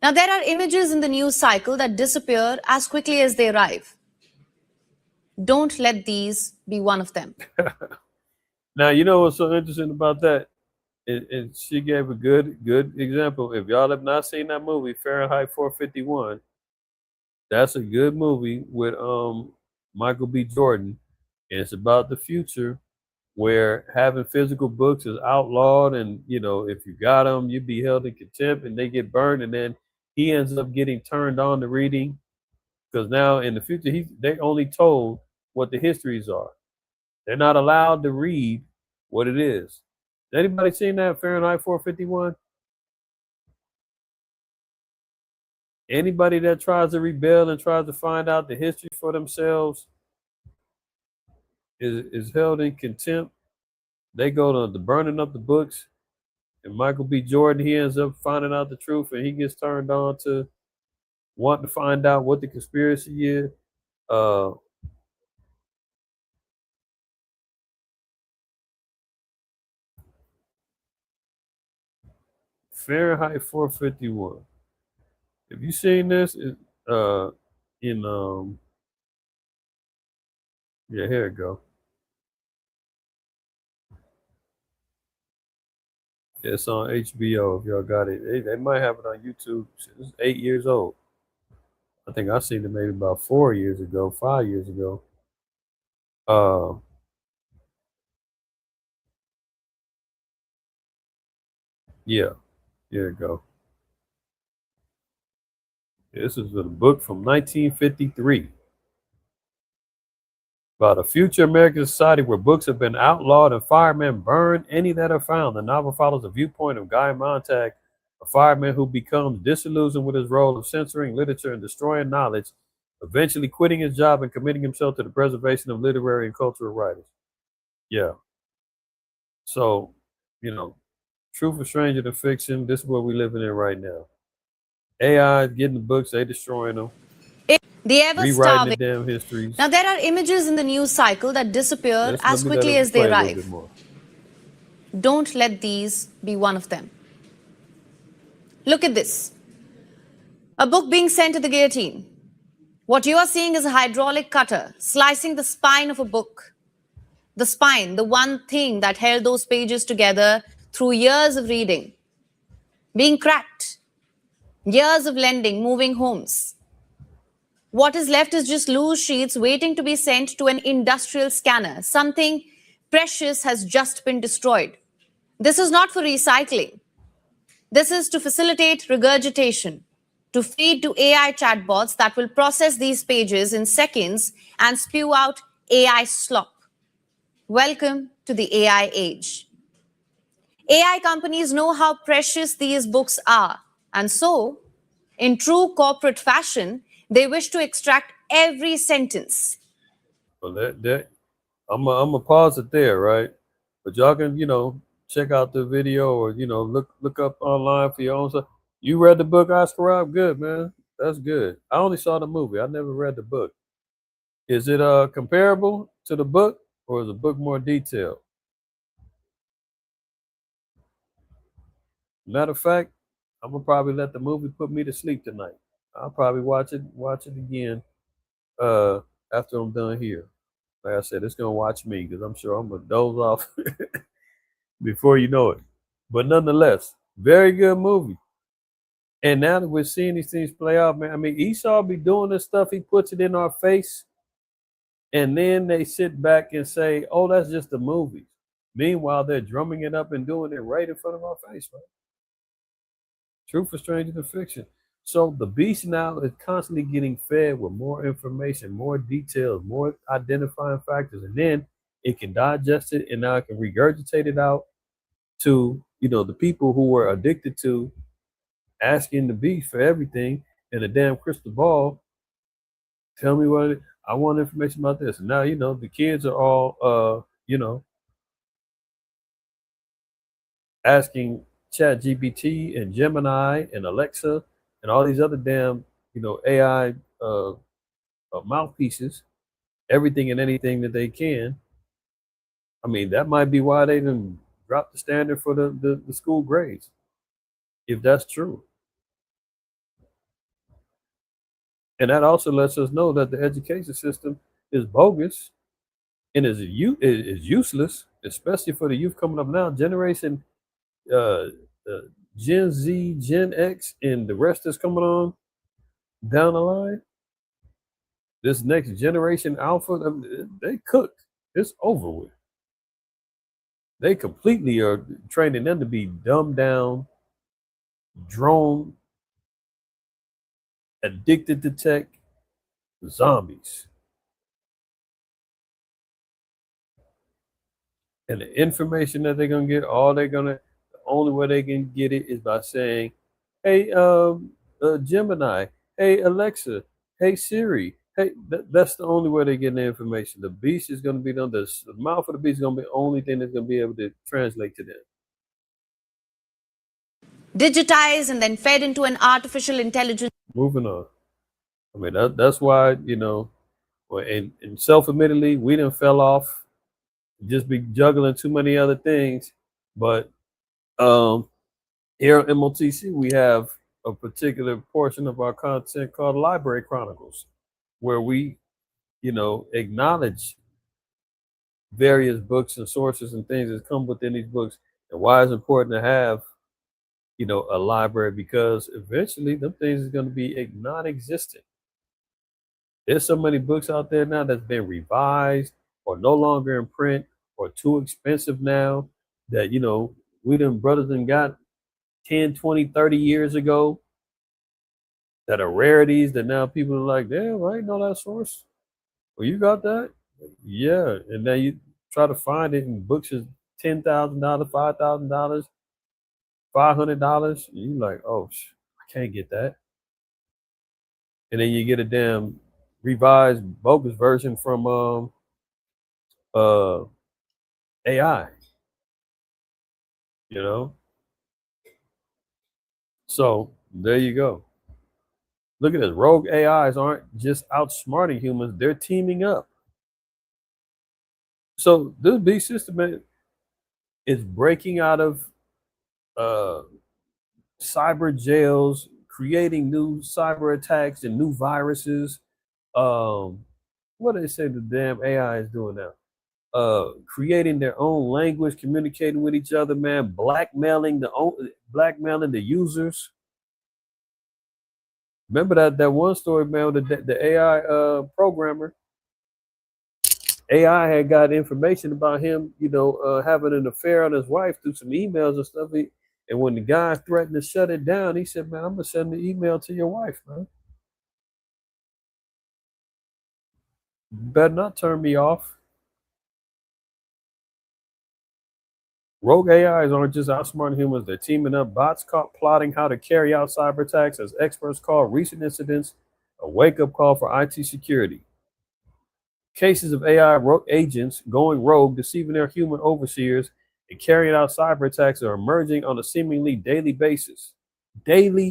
Now, there are images in the news cycle that disappear as quickly as they arrive. Don't let these be one of them. Now, you know what's so interesting about that? And she gave a good example. If y'all have not seen that movie, Fahrenheit 451, that's a good movie with Michael B. Jordan. And it's about the future where having physical books is outlawed, and you know, if you got them, you'd be held in contempt and they get burned, and then he ends up getting turned on to reading, because now in the future they only told what the histories are. They're not allowed to read what it is. Anybody seen that Fahrenheit 451? Anybody that tries to rebel and tries to find out the history for themselves is held in contempt. They go to the burning up the books, and Michael B. Jordan, he ends up finding out the truth, and he gets turned on to wanting to find out what the conspiracy is. Fahrenheit 451. Have you seen this? Yeah, here it go. It's on HBO if y'all got it. They might have it on YouTube. It's 8 years old. I think I seen it maybe about 4 years ago, 5 years ago. Yeah, here it go. This is a book from 1953 about a future American society where books have been outlawed and firemen burn any that are found. The novel follows the viewpoint of Guy Montag, a fireman who becomes disillusioned with his role of censoring literature and destroying knowledge, eventually quitting his job and committing himself to the preservation of literary and cultural writers. Yeah. So, you know, truth is stranger than fiction. This is what we're living in right now. AI is getting the books, they destroying them. The ever-starving. Rewriting the damn histories. Now, there are images in the news cycle that disappear as quickly as they arrive. Don't let these be one of them. Look at this. A book being sent to the guillotine. What you are seeing is a hydraulic cutter slicing the spine of a book. The spine, the one thing that held those pages together through years of reading, being cracked, years of lending, moving homes. What is left is just loose sheets waiting to be sent to an industrial scanner. Something precious has just been destroyed. This is not for recycling. This is to facilitate regurgitation, to feed to AI chatbots that will process these pages in seconds and spew out AI slop. Welcome to the AI age. AI companies know how precious these books are, and so, in true corporate fashion, they wish to extract every sentence. Well, I'm gonna pause it there, right? But y'all can, check out the video or look up online for your own stuff. You read the book, Oscar Rob? Good, man. That's good. I only saw the movie. I never read the book. Is it comparable to the book, or is the book more detailed? Matter of fact, I'm gonna probably let the movie put me to sleep tonight. I'll probably watch it again after I'm done here. Like I said, it's gonna watch me because I'm sure I'm gonna doze off before you know it. But nonetheless, very good movie. And now that we're seeing these things play out, man, I mean, Esau be doing this stuff, he puts it in our face, and then they sit back and say, oh, that's just a movie. Meanwhile, they're drumming it up and doing it right in front of our face, right? Truth is stranger than fiction. So the beast now is constantly getting fed with more information, more details, more identifying factors, and then it can digest it, and now it can regurgitate it out to, the people who were addicted to asking the beast for everything and a damn crystal ball. Tell me what I want information about this. And now, the kids are all, asking Chat GPT and Gemini and Alexa and all these other damn, AI mouthpieces, everything and anything that they can. I mean, that might be why they didn't drop the standard for the school grades, if that's true. And that also lets us know that the education system is bogus and is useless, especially for the youth coming up now. Generation Gen Z, Gen X, and the rest that's coming on down the line. This next generation Alpha, they cooked. It's over with. They completely are training them to be dumbed down, drone, addicted to tech, zombies. And the information that they're gonna get, the only way they can get it is by saying, "Hey, Gemini, hey Alexa, hey Siri." Hey, that's the only way they get the information. The beast is going to be the mouth of the beast is going to be the only thing that's going to be able to translate to them. Digitized and then fed into an artificial intelligence. Moving on. I mean, that's why, and self-admittedly, we done fell off, just be juggling too many other things. But here at MOTC, we have a particular portion of our content called Library Chronicles, where we acknowledge various books and sources and things that come within these books, and why it's important to have, a library, because eventually them things is going to be non-existent. There's so many books out there now that's been revised or no longer in print or too expensive now that, we them brothers and got 10, 20, 30 years ago that are rarities that now people are like, damn, I didn't know that source. Well, you got that? Yeah. And then you try to find it in books is $10,000, $5,000, $500. You're like, oh, I can't get that. And then you get a damn revised bogus version from AI. So there you go. Look at this. Rogue AIs aren't just outsmarting humans, they're teaming up. So this beast system is breaking out of cyber jails, creating new cyber attacks and new viruses. What do they say the damn AI is doing now? Creating their own language, communicating with each other, man, blackmailing the users. Remember that one story, man, the AI programmer. AI had got information about him, having an affair on his wife through some emails and stuff. And when the guy threatened to shut it down, he said, man, I'm going to send the email to your wife, man. You better not turn me off. Rogue AIs aren't just outsmarting humans, they're teaming up. Bots caught plotting how to carry out cyber attacks, as experts call recent incidents a wake-up call for IT security. Cases of AI agents going rogue, deceiving their human overseers, and carrying out cyber attacks are emerging on a seemingly daily basis. And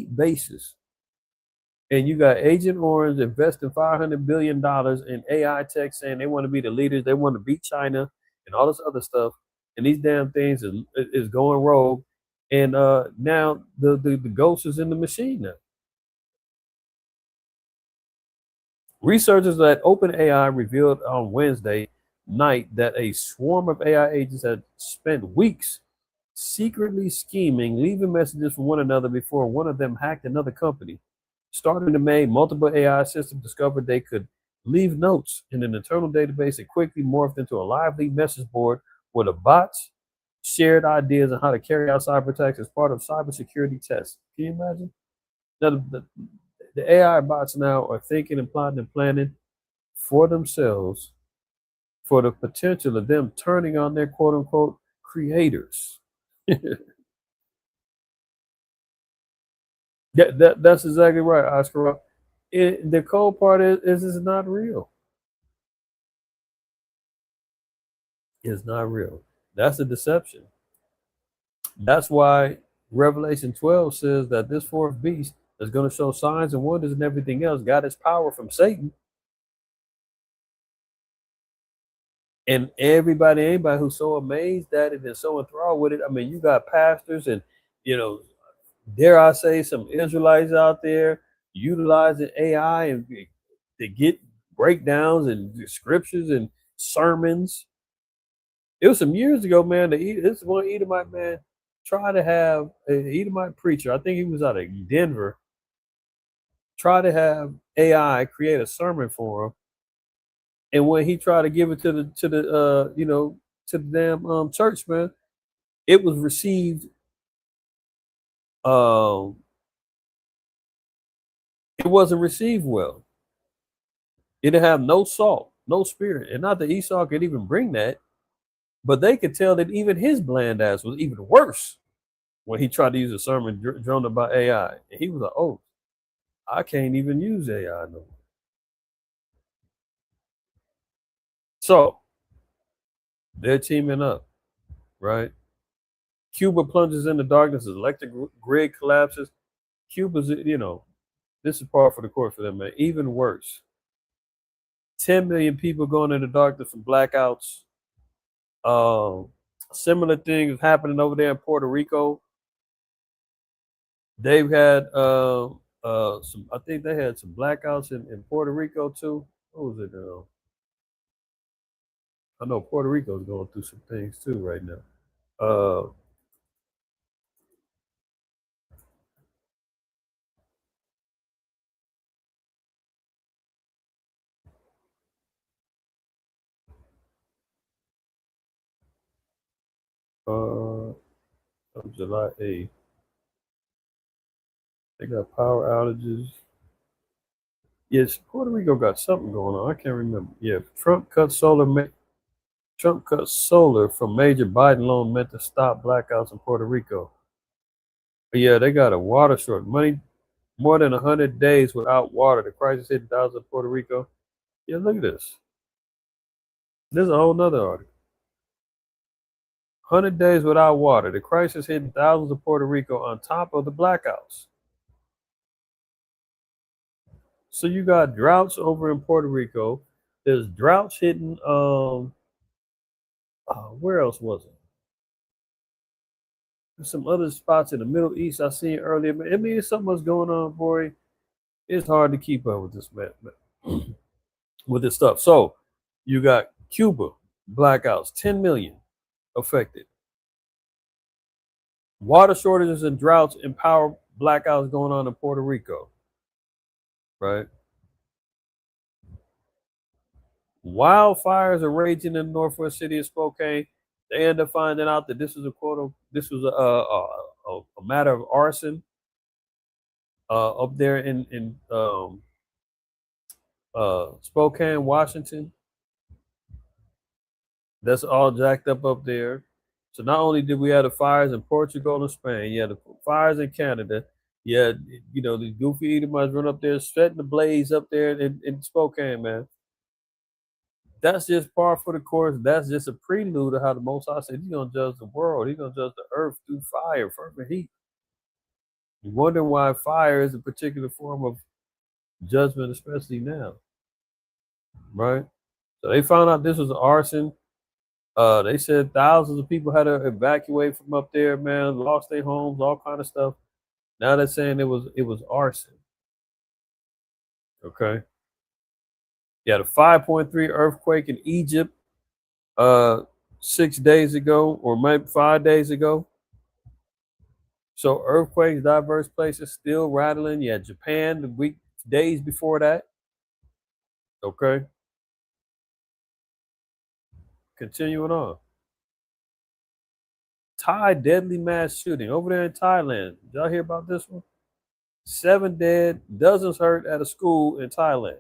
you got Agent Orange investing $500 billion in AI tech, saying they want to be the leaders, they want to beat China and all this other stuff. And these damn things is going rogue. And now the ghost is in the machine now. Researchers at OpenAI revealed on Wednesday night that a swarm of AI agents had spent weeks secretly scheming, leaving messages from one another before one of them hacked another company. Starting in May, multiple AI systems discovered they could leave notes in an internal database that quickly morphed into a lively message board where the bots shared ideas on how to carry out cyber attacks as part of cybersecurity tests. Can you imagine? Now, the AI bots now are thinking and plotting and planning for themselves for the potential of them turning on their quote unquote creators. That's exactly right, Oscar. The cold part is it's not real. It's not real. That's a deception. That's why Revelation 12 says that this fourth beast is going to show signs and wonders and everything else, got its power from Satan. And anybody who's so amazed at it and so enthralled with it, I mean, you got pastors and, dare I say, some Israelites out there utilizing AI and to get breakdowns and scriptures and sermons. It was some years ago, man. This one Edomite man tried to have an Edomite preacher. I think he was out of Denver. Try to have AI create a sermon for him, and when he tried to give it to the damn church, man, it was received. It wasn't received well. It didn't have no salt, no spirit, and not that Esau could even bring that, but they could tell that even his bland ass was even worse when he tried to use a sermon droned up by AI. And he was like, "Oh, I can't even use AI no more." So they're teaming up, right? Cuba plunges into darkness as electric grid collapses. Cuba's, this is par for the course for them, man. Even worse. 10 million people going into darkness from blackouts. Similar things happening over there in Puerto Rico. They've had some. I think they had some blackouts in Puerto Rico too. What was it? I know Puerto Rico's going through some things too right now. July 8th. They got power outages. Yes, Puerto Rico got something going on. I can't remember. Yeah, Trump cut solar from major Biden loan meant to stop blackouts in Puerto Rico. But yeah, they got a water short. Money more than 100 days without water. The crisis hit thousands of Puerto Rico. Yeah, look at this. There's a whole nother article. 100 days without water. The crisis hitting thousands of Puerto Rico on top of the blackouts. So you got droughts over in Puerto Rico. There's droughts hitting, where else was it? There's some other spots in the Middle East I seen earlier. I mean, something was going on, boy. It's hard to keep up with this, man. With this stuff. So you got Cuba, blackouts, 10 million affected. Water shortages and droughts and power blackouts going on in Puerto Rico. Right? Wildfires are raging in the northwest city of Spokane. They end up finding out that this was a matter of arson up there in Spokane, Washington. That's all jacked up there. So not only did we have the fires in Portugal and Spain, you had the fires in Canada. You had, the goofy Edomites run up there, setting the blaze up there in Spokane, man. That's just par for the course. That's just a prelude of how the Most High said he's going to judge the world. He's going to judge the earth through fire, fervent heat. You wonder why fire is a particular form of judgment, especially now. Right? So they found out this was arson. They said thousands of people had to evacuate from up there, man, lost their homes, all kind of stuff. Now they're saying it was arson. Okay. Yeah, the 5.3 earthquake in Egypt 6 days ago, or maybe 5 days ago. So earthquakes, diverse places still rattling. Yeah, Japan the days before that. Okay. Continuing on. Thai deadly mass shooting over there in Thailand. Did y'all hear about this one? 7 dead, dozens hurt at a school in Thailand.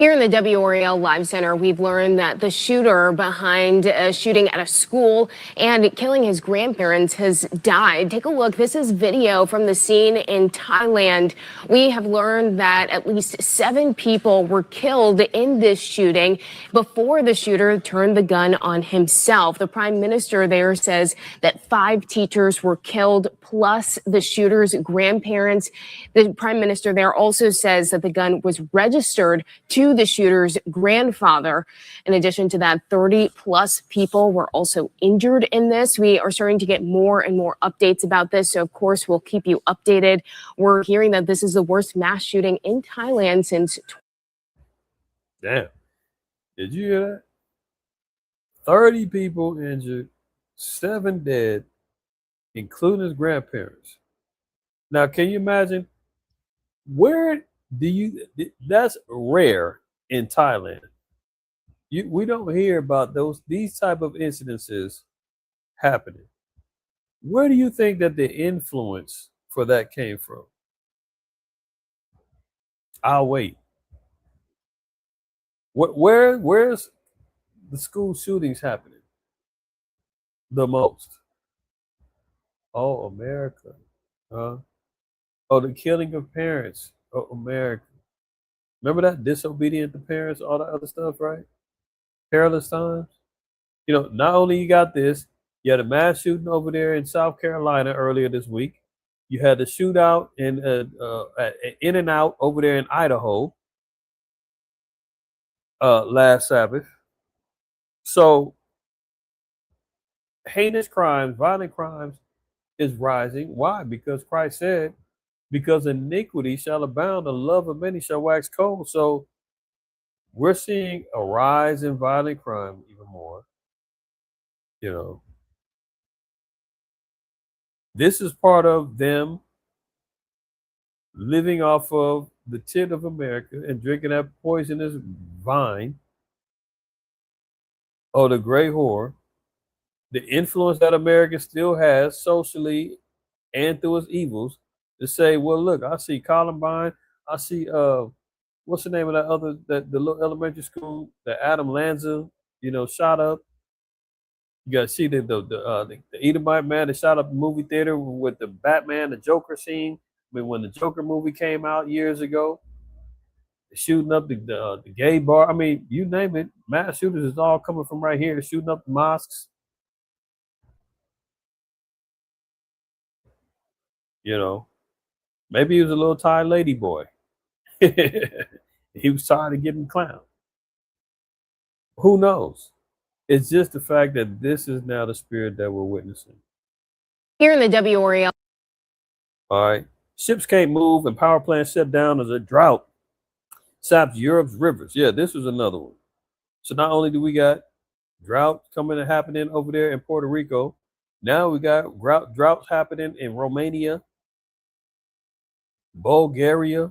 Here in the WRAL Live Center, we've learned that the shooter behind a shooting at a school and killing his grandparents has died. Take a look. This is video from the scene in Thailand. We have learned that at least 7 people were killed in this shooting before the shooter turned the gun on himself. The prime minister there says that 5 teachers were killed, plus the shooter's grandparents. The prime minister there also says that the gun was registered to the shooter's grandfather. In addition to that, 30 plus people were also injured in this. We are starting to get more and more updates about this. So of course, we'll keep you updated. We're hearing that this is the worst mass shooting in Thailand since. Damn. Did you hear that? 30 people injured, 7 dead, including his grandparents. Now, can you imagine that's rare in Thailand. We don't hear about these type of incidences happening. Where do you think that the influence for that came from? I'll wait. Where's the school shootings happening the most? Oh, America. Oh, the killing of parents. Oh, America. Remember that? Disobedient to parents, all the other stuff, right? Perilous times. You know, not only you got this, you had a mass shooting over there in South Carolina earlier this week. You had the shootout in and out over there in Idaho last Sabbath. So heinous crimes, violent crimes is rising. Why? Because Christ said, because iniquity shall abound, the love of many shall wax cold. So we're seeing a rise in violent crime even more. You know, this is part of them living off of the tit of America and drinking that poisonous vine or the gray whore, the influence that America still has socially and through its evils, to say, well, look, I see Columbine, I see what's the name of the little elementary school that Adam Lanza, shot up. You got to see the Edomite man that shot up the movie theater with the Batman, the Joker scene. I mean, when the Joker movie came out years ago, shooting up the gay bar. I mean, you name it. Mass shooters is all coming from right here, shooting up the mosques. Maybe he was a little Thai lady boy. He was tired of getting clowned. Who knows? It's just the fact that this is now the spirit that we're witnessing. Here in the WRAL. All right. Ships can't move and power plants shut down as a drought saps Europe's rivers. Yeah, this was another one. So not only do we got drought coming and happening over there in Puerto Rico, now we got droughts happening in Romania, Bulgaria.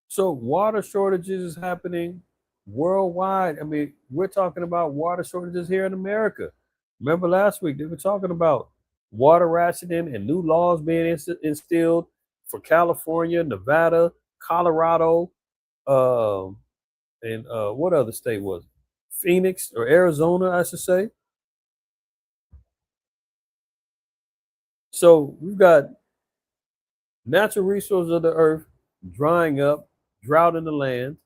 So water shortages is happening worldwide. I mean, we're talking about water shortages here in America. Remember last week, they were talking about water rationing and new laws being instilled for California, Nevada, Colorado, and what other state was it? Phoenix or Arizona, I should say. So we've got natural resources of the earth drying up, drought in the land,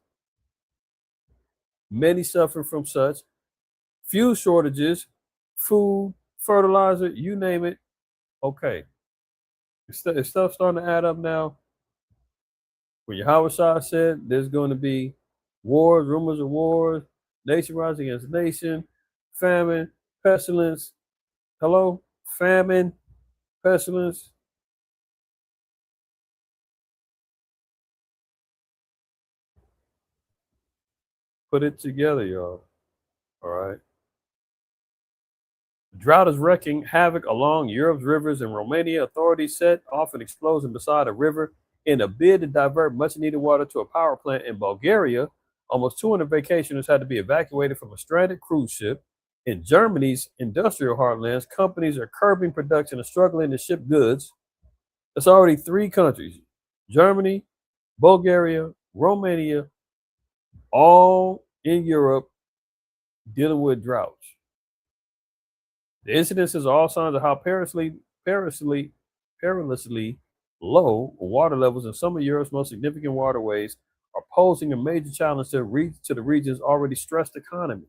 many suffering from such, fuel shortages, food, fertilizer, you name it. Okay. Is stuff starting to add up now? When Yahweh said there's going to be wars, rumors of wars, nation rising against nation, famine, pestilence. Hello? Famine, pestilence. Put it together, y'all. All right. The drought is wreaking havoc along Europe's rivers. In Romania, authorities set off an explosion beside a river in a bid to divert much needed water to a power plant. In Bulgaria, almost 200 vacationers had to be evacuated from a stranded cruise ship. In Germany's industrial heartlands, companies are curbing production and struggling to ship goods. That's already 3 countries: Germany, Bulgaria, Romania, all in Europe, dealing with droughts. The incidences are all signs of how perilously low water levels in some of Europe's most significant waterways are posing a major challenge to the region's already stressed economy.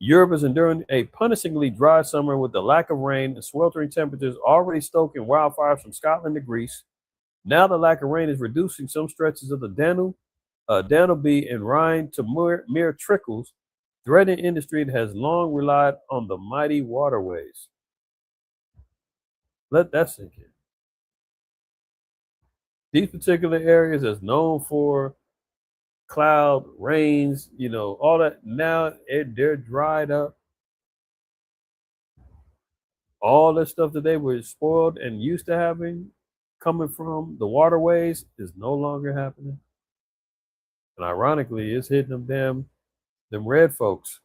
Europe is enduring a punishingly dry summer with the lack of rain and sweltering temperatures already stoking wildfires from Scotland to Greece. Now the lack of rain is reducing some stretches of the Danube and Rhine to mere trickles, threatening industry that has long relied on the mighty waterways. Let that sink in. These particular areas is known for cloud, rains, all that. Now they're dried up. All the stuff that they were spoiled and used to having coming from the waterways is no longer happening. And ironically, it's hitting them red folks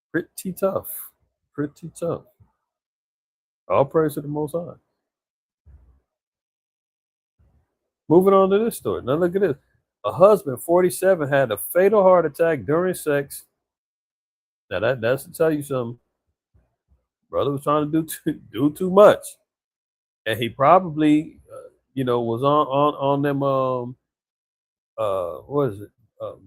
pretty tough. Pretty tough. All praise to the Most High. Moving on to this story. Now look at this. A husband, 47, had a fatal heart attack during sex. Now that's to tell you something. Brother was trying to do too much, and he probably, was on them what is it,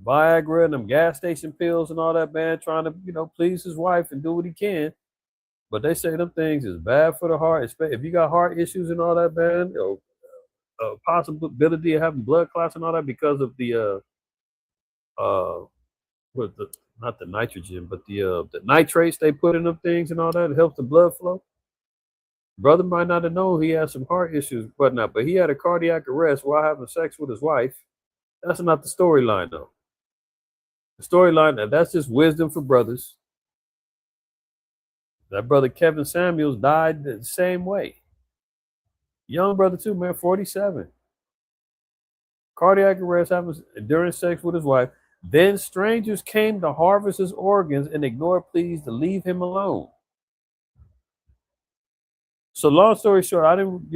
Viagra and them gas station pills and all that, man, trying to please his wife and do what he can. But they say them things is bad for the heart. If you got heart issues and all that, man, possibility of having blood clots and all that because of the not the nitrogen, but the nitrates they put in them things and all that. It helps the blood flow. Brother might not have known he had some heart issues, but he had a cardiac arrest while having sex with his wife. That's not the storyline, though. The storyline, that's just wisdom for brothers. That brother Kevin Samuels died the same way. Young brother too, man, 47. Cardiac arrest happens during sex with his wife. Then strangers came to harvest his organs and ignored pleas to leave him alone. So long story short, I didn't,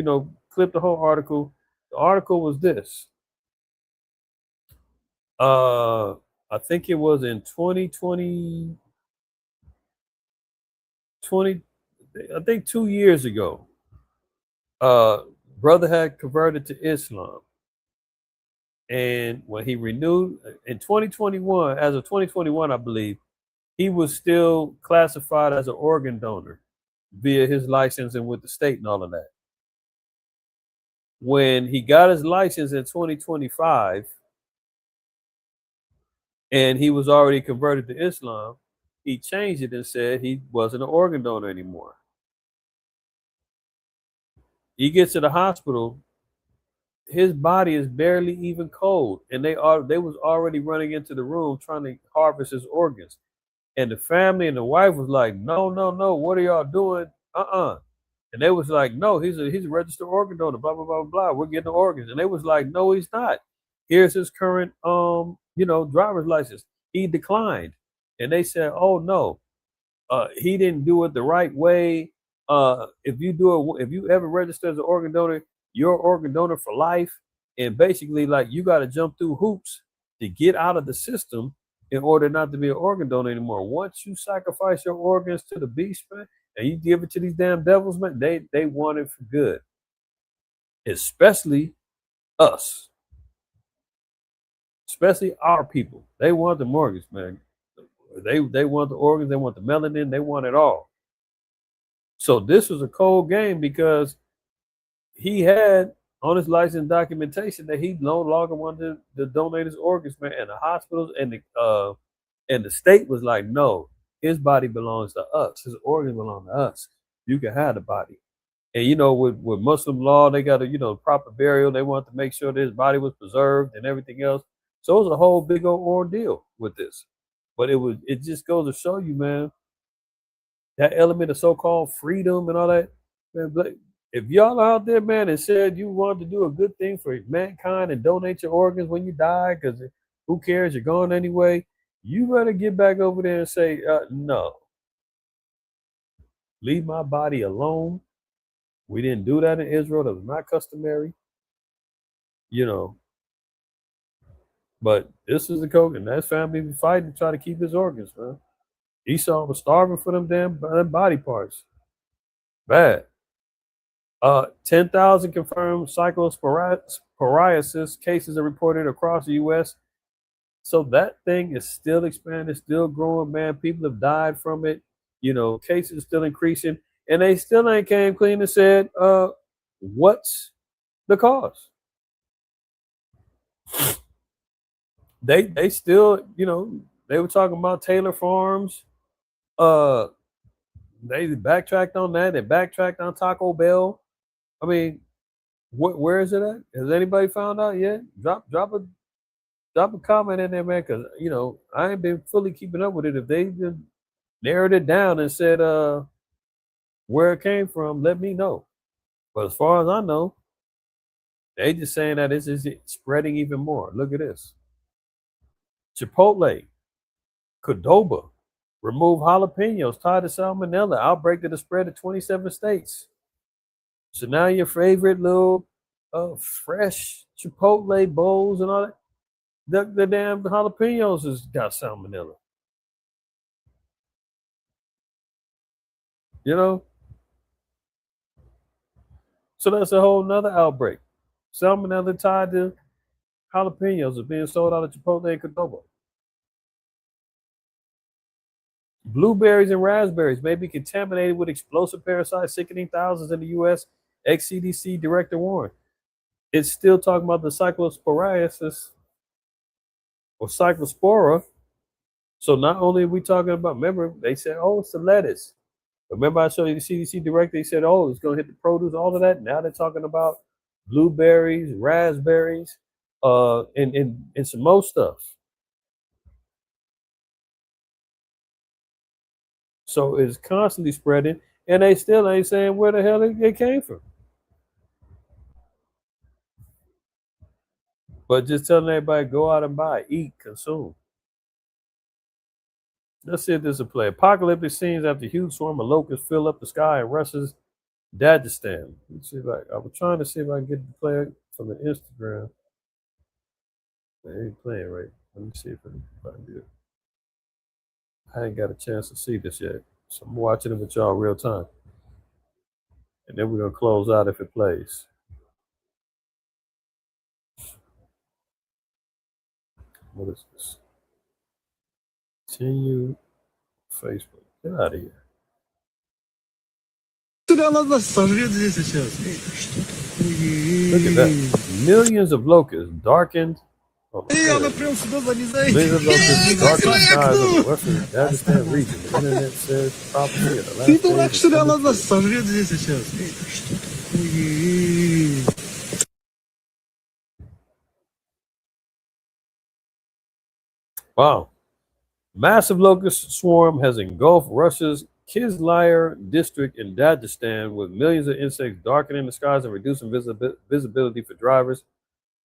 clip the whole article. The article was this. I think it was in 2020, I think 2 years ago. Brother had converted to Islam. And when he renewed in 2021, as of 2021, I believe, he was still classified as an organ donor via his license and with the state and all of that. When he got his license in 2025 and he was already converted to Islam, he changed it and said he wasn't an organ donor anymore. He gets to the hospital, his body is barely even cold, and they was already running into the room trying to harvest his organs. And the family and the wife was like, no, what are y'all doing? And they was like, no, he's a registered organ donor, blah, blah, blah, blah. We're getting the organs. And they was like, no, he's not. Here's his current driver's license. He declined. And they said, oh no, he didn't do it the right way. If you ever register as an organ donor, you're an organ donor for life. And basically, like, you got to jump through hoops to get out of the system in order not to be an organ donor anymore. Once you sacrifice your organs to the beast, man, and you give it to these damn devils, man, they want it for good. Especially us. Especially our people. They want the organs, man. They want the organs, they want the melanin, they want it all. So this was a cold game because he had on his license documentation that he no longer wanted to donate his organs, man. And the hospitals and the state was like, no, his body belongs to us. His organs belong to us. You can have the body. And with Muslim law, they got a proper burial. They want to make sure that his body was preserved and everything else. So it was a whole big old ordeal with this. But it just goes to show you, man, that element of so-called freedom and all that, man. If y'all out there, man, and said you wanted to do a good thing for mankind and donate your organs when you die, because who cares, you're gone anyway, you better get back over there and say, no. Leave my body alone. We didn't do that in Israel. That was not customary. But this is the Kogan. That family fighting to try to keep his organs, man. Esau was starving for them damn body parts. Bad. 10,000 confirmed cyclosporiasis cases are reported across the U.S. So that thing is still expanding, still growing, man. People have died from it. You know, cases still increasing. And they still ain't came clean and said, what's the cause? They still, you know, they were talking about Taylor Farms. They backtracked on that. They backtracked on Taco Bell. I mean, where is it at? Has anybody found out yet? Drop a comment in there, man, because you know I ain't been fully keeping up with it. If they just narrowed it down and said where it came from, let me know. But as far as I know, they just saying that this is spreading even more. Look at this. Chipotle, Cordoba, remove jalapenos tied to salmonella. Outbreak that has spread to 27 states. So now your favorite little fresh Chipotle bowls and all that, the damn jalapenos has got salmonella. You know? So that's a whole nother outbreak. Salmonella tied to jalapenos are being sold out of Chipotle and Cordoba. Blueberries and raspberries may be contaminated with explosive parasites, sickening thousands in the U.S., ex-CDC director warned. It's still talking about the cyclosporiasis or cyclospora. So not only are we talking about, remember, they said, oh, it's the lettuce. Remember I showed you the CDC director, they said, oh, it's going to hit the produce, all of that. Now they're talking about blueberries, raspberries, and some more stuff. So it's constantly spreading, and they still ain't saying where the hell it came from. But just telling everybody, go out and buy, eat, consume. Let's see if this is a play. Apocalyptic scenes after huge swarm of locusts fill up the sky in Russia's Dagestan. Let's see if I was trying to see if I can get the play from the Instagram. They ain't playing right. Let me see if I can do it. I ain't got a chance to see this yet. So I'm watching it with y'all real time. And then we're going to close out if it plays. What is this? Continue Facebook. Get out of here. Look at that. Millions of locusts darkened. Millions of locusts darkened skies of the Western Dagestan region. The internet says prophecy of the last days. Wow. Massive locust swarm has engulfed Russia's Kizlyar district in Dagestan, with millions of insects darkening the skies and reducing visibility for drivers.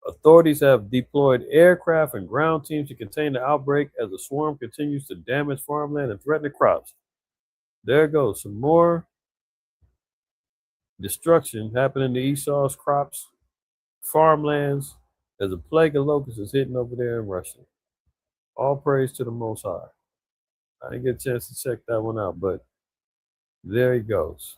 Authorities have deployed aircraft and ground teams to contain the outbreak as the swarm continues to damage farmland and threaten the crops. There goes some more destruction happening to Esau's crops, farmlands, as a plague of locusts is hitting over there in Russia. All praise to the Most High. I didn't get a chance to check that one out, but there he goes.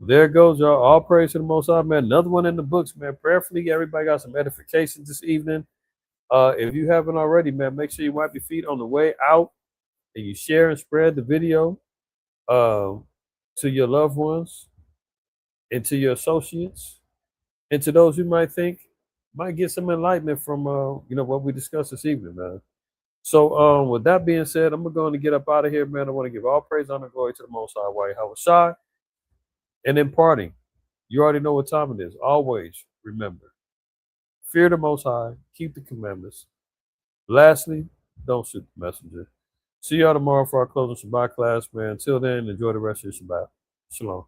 There goes, y'all. All praise to the Most High, man. Another one in the books, man. Prayerfully, everybody got some edification this evening. If you haven't already, man, make sure you wipe your feet on the way out and you share and spread the video to your loved ones and to your associates and to those who might think might get some enlightenment from what we discussed this evening, man. So with that being said, I'm going to get up out of here, man. I want to give all praise, honor, and glory to the Most High, Yahweh Shai. And in parting, you already know what time it is. Always remember, fear the Most High, keep the commandments. Lastly, don't shoot the messenger. See y'all tomorrow for our closing Shabbat class, man. Until then, enjoy the rest of your Shabbat. Shalom.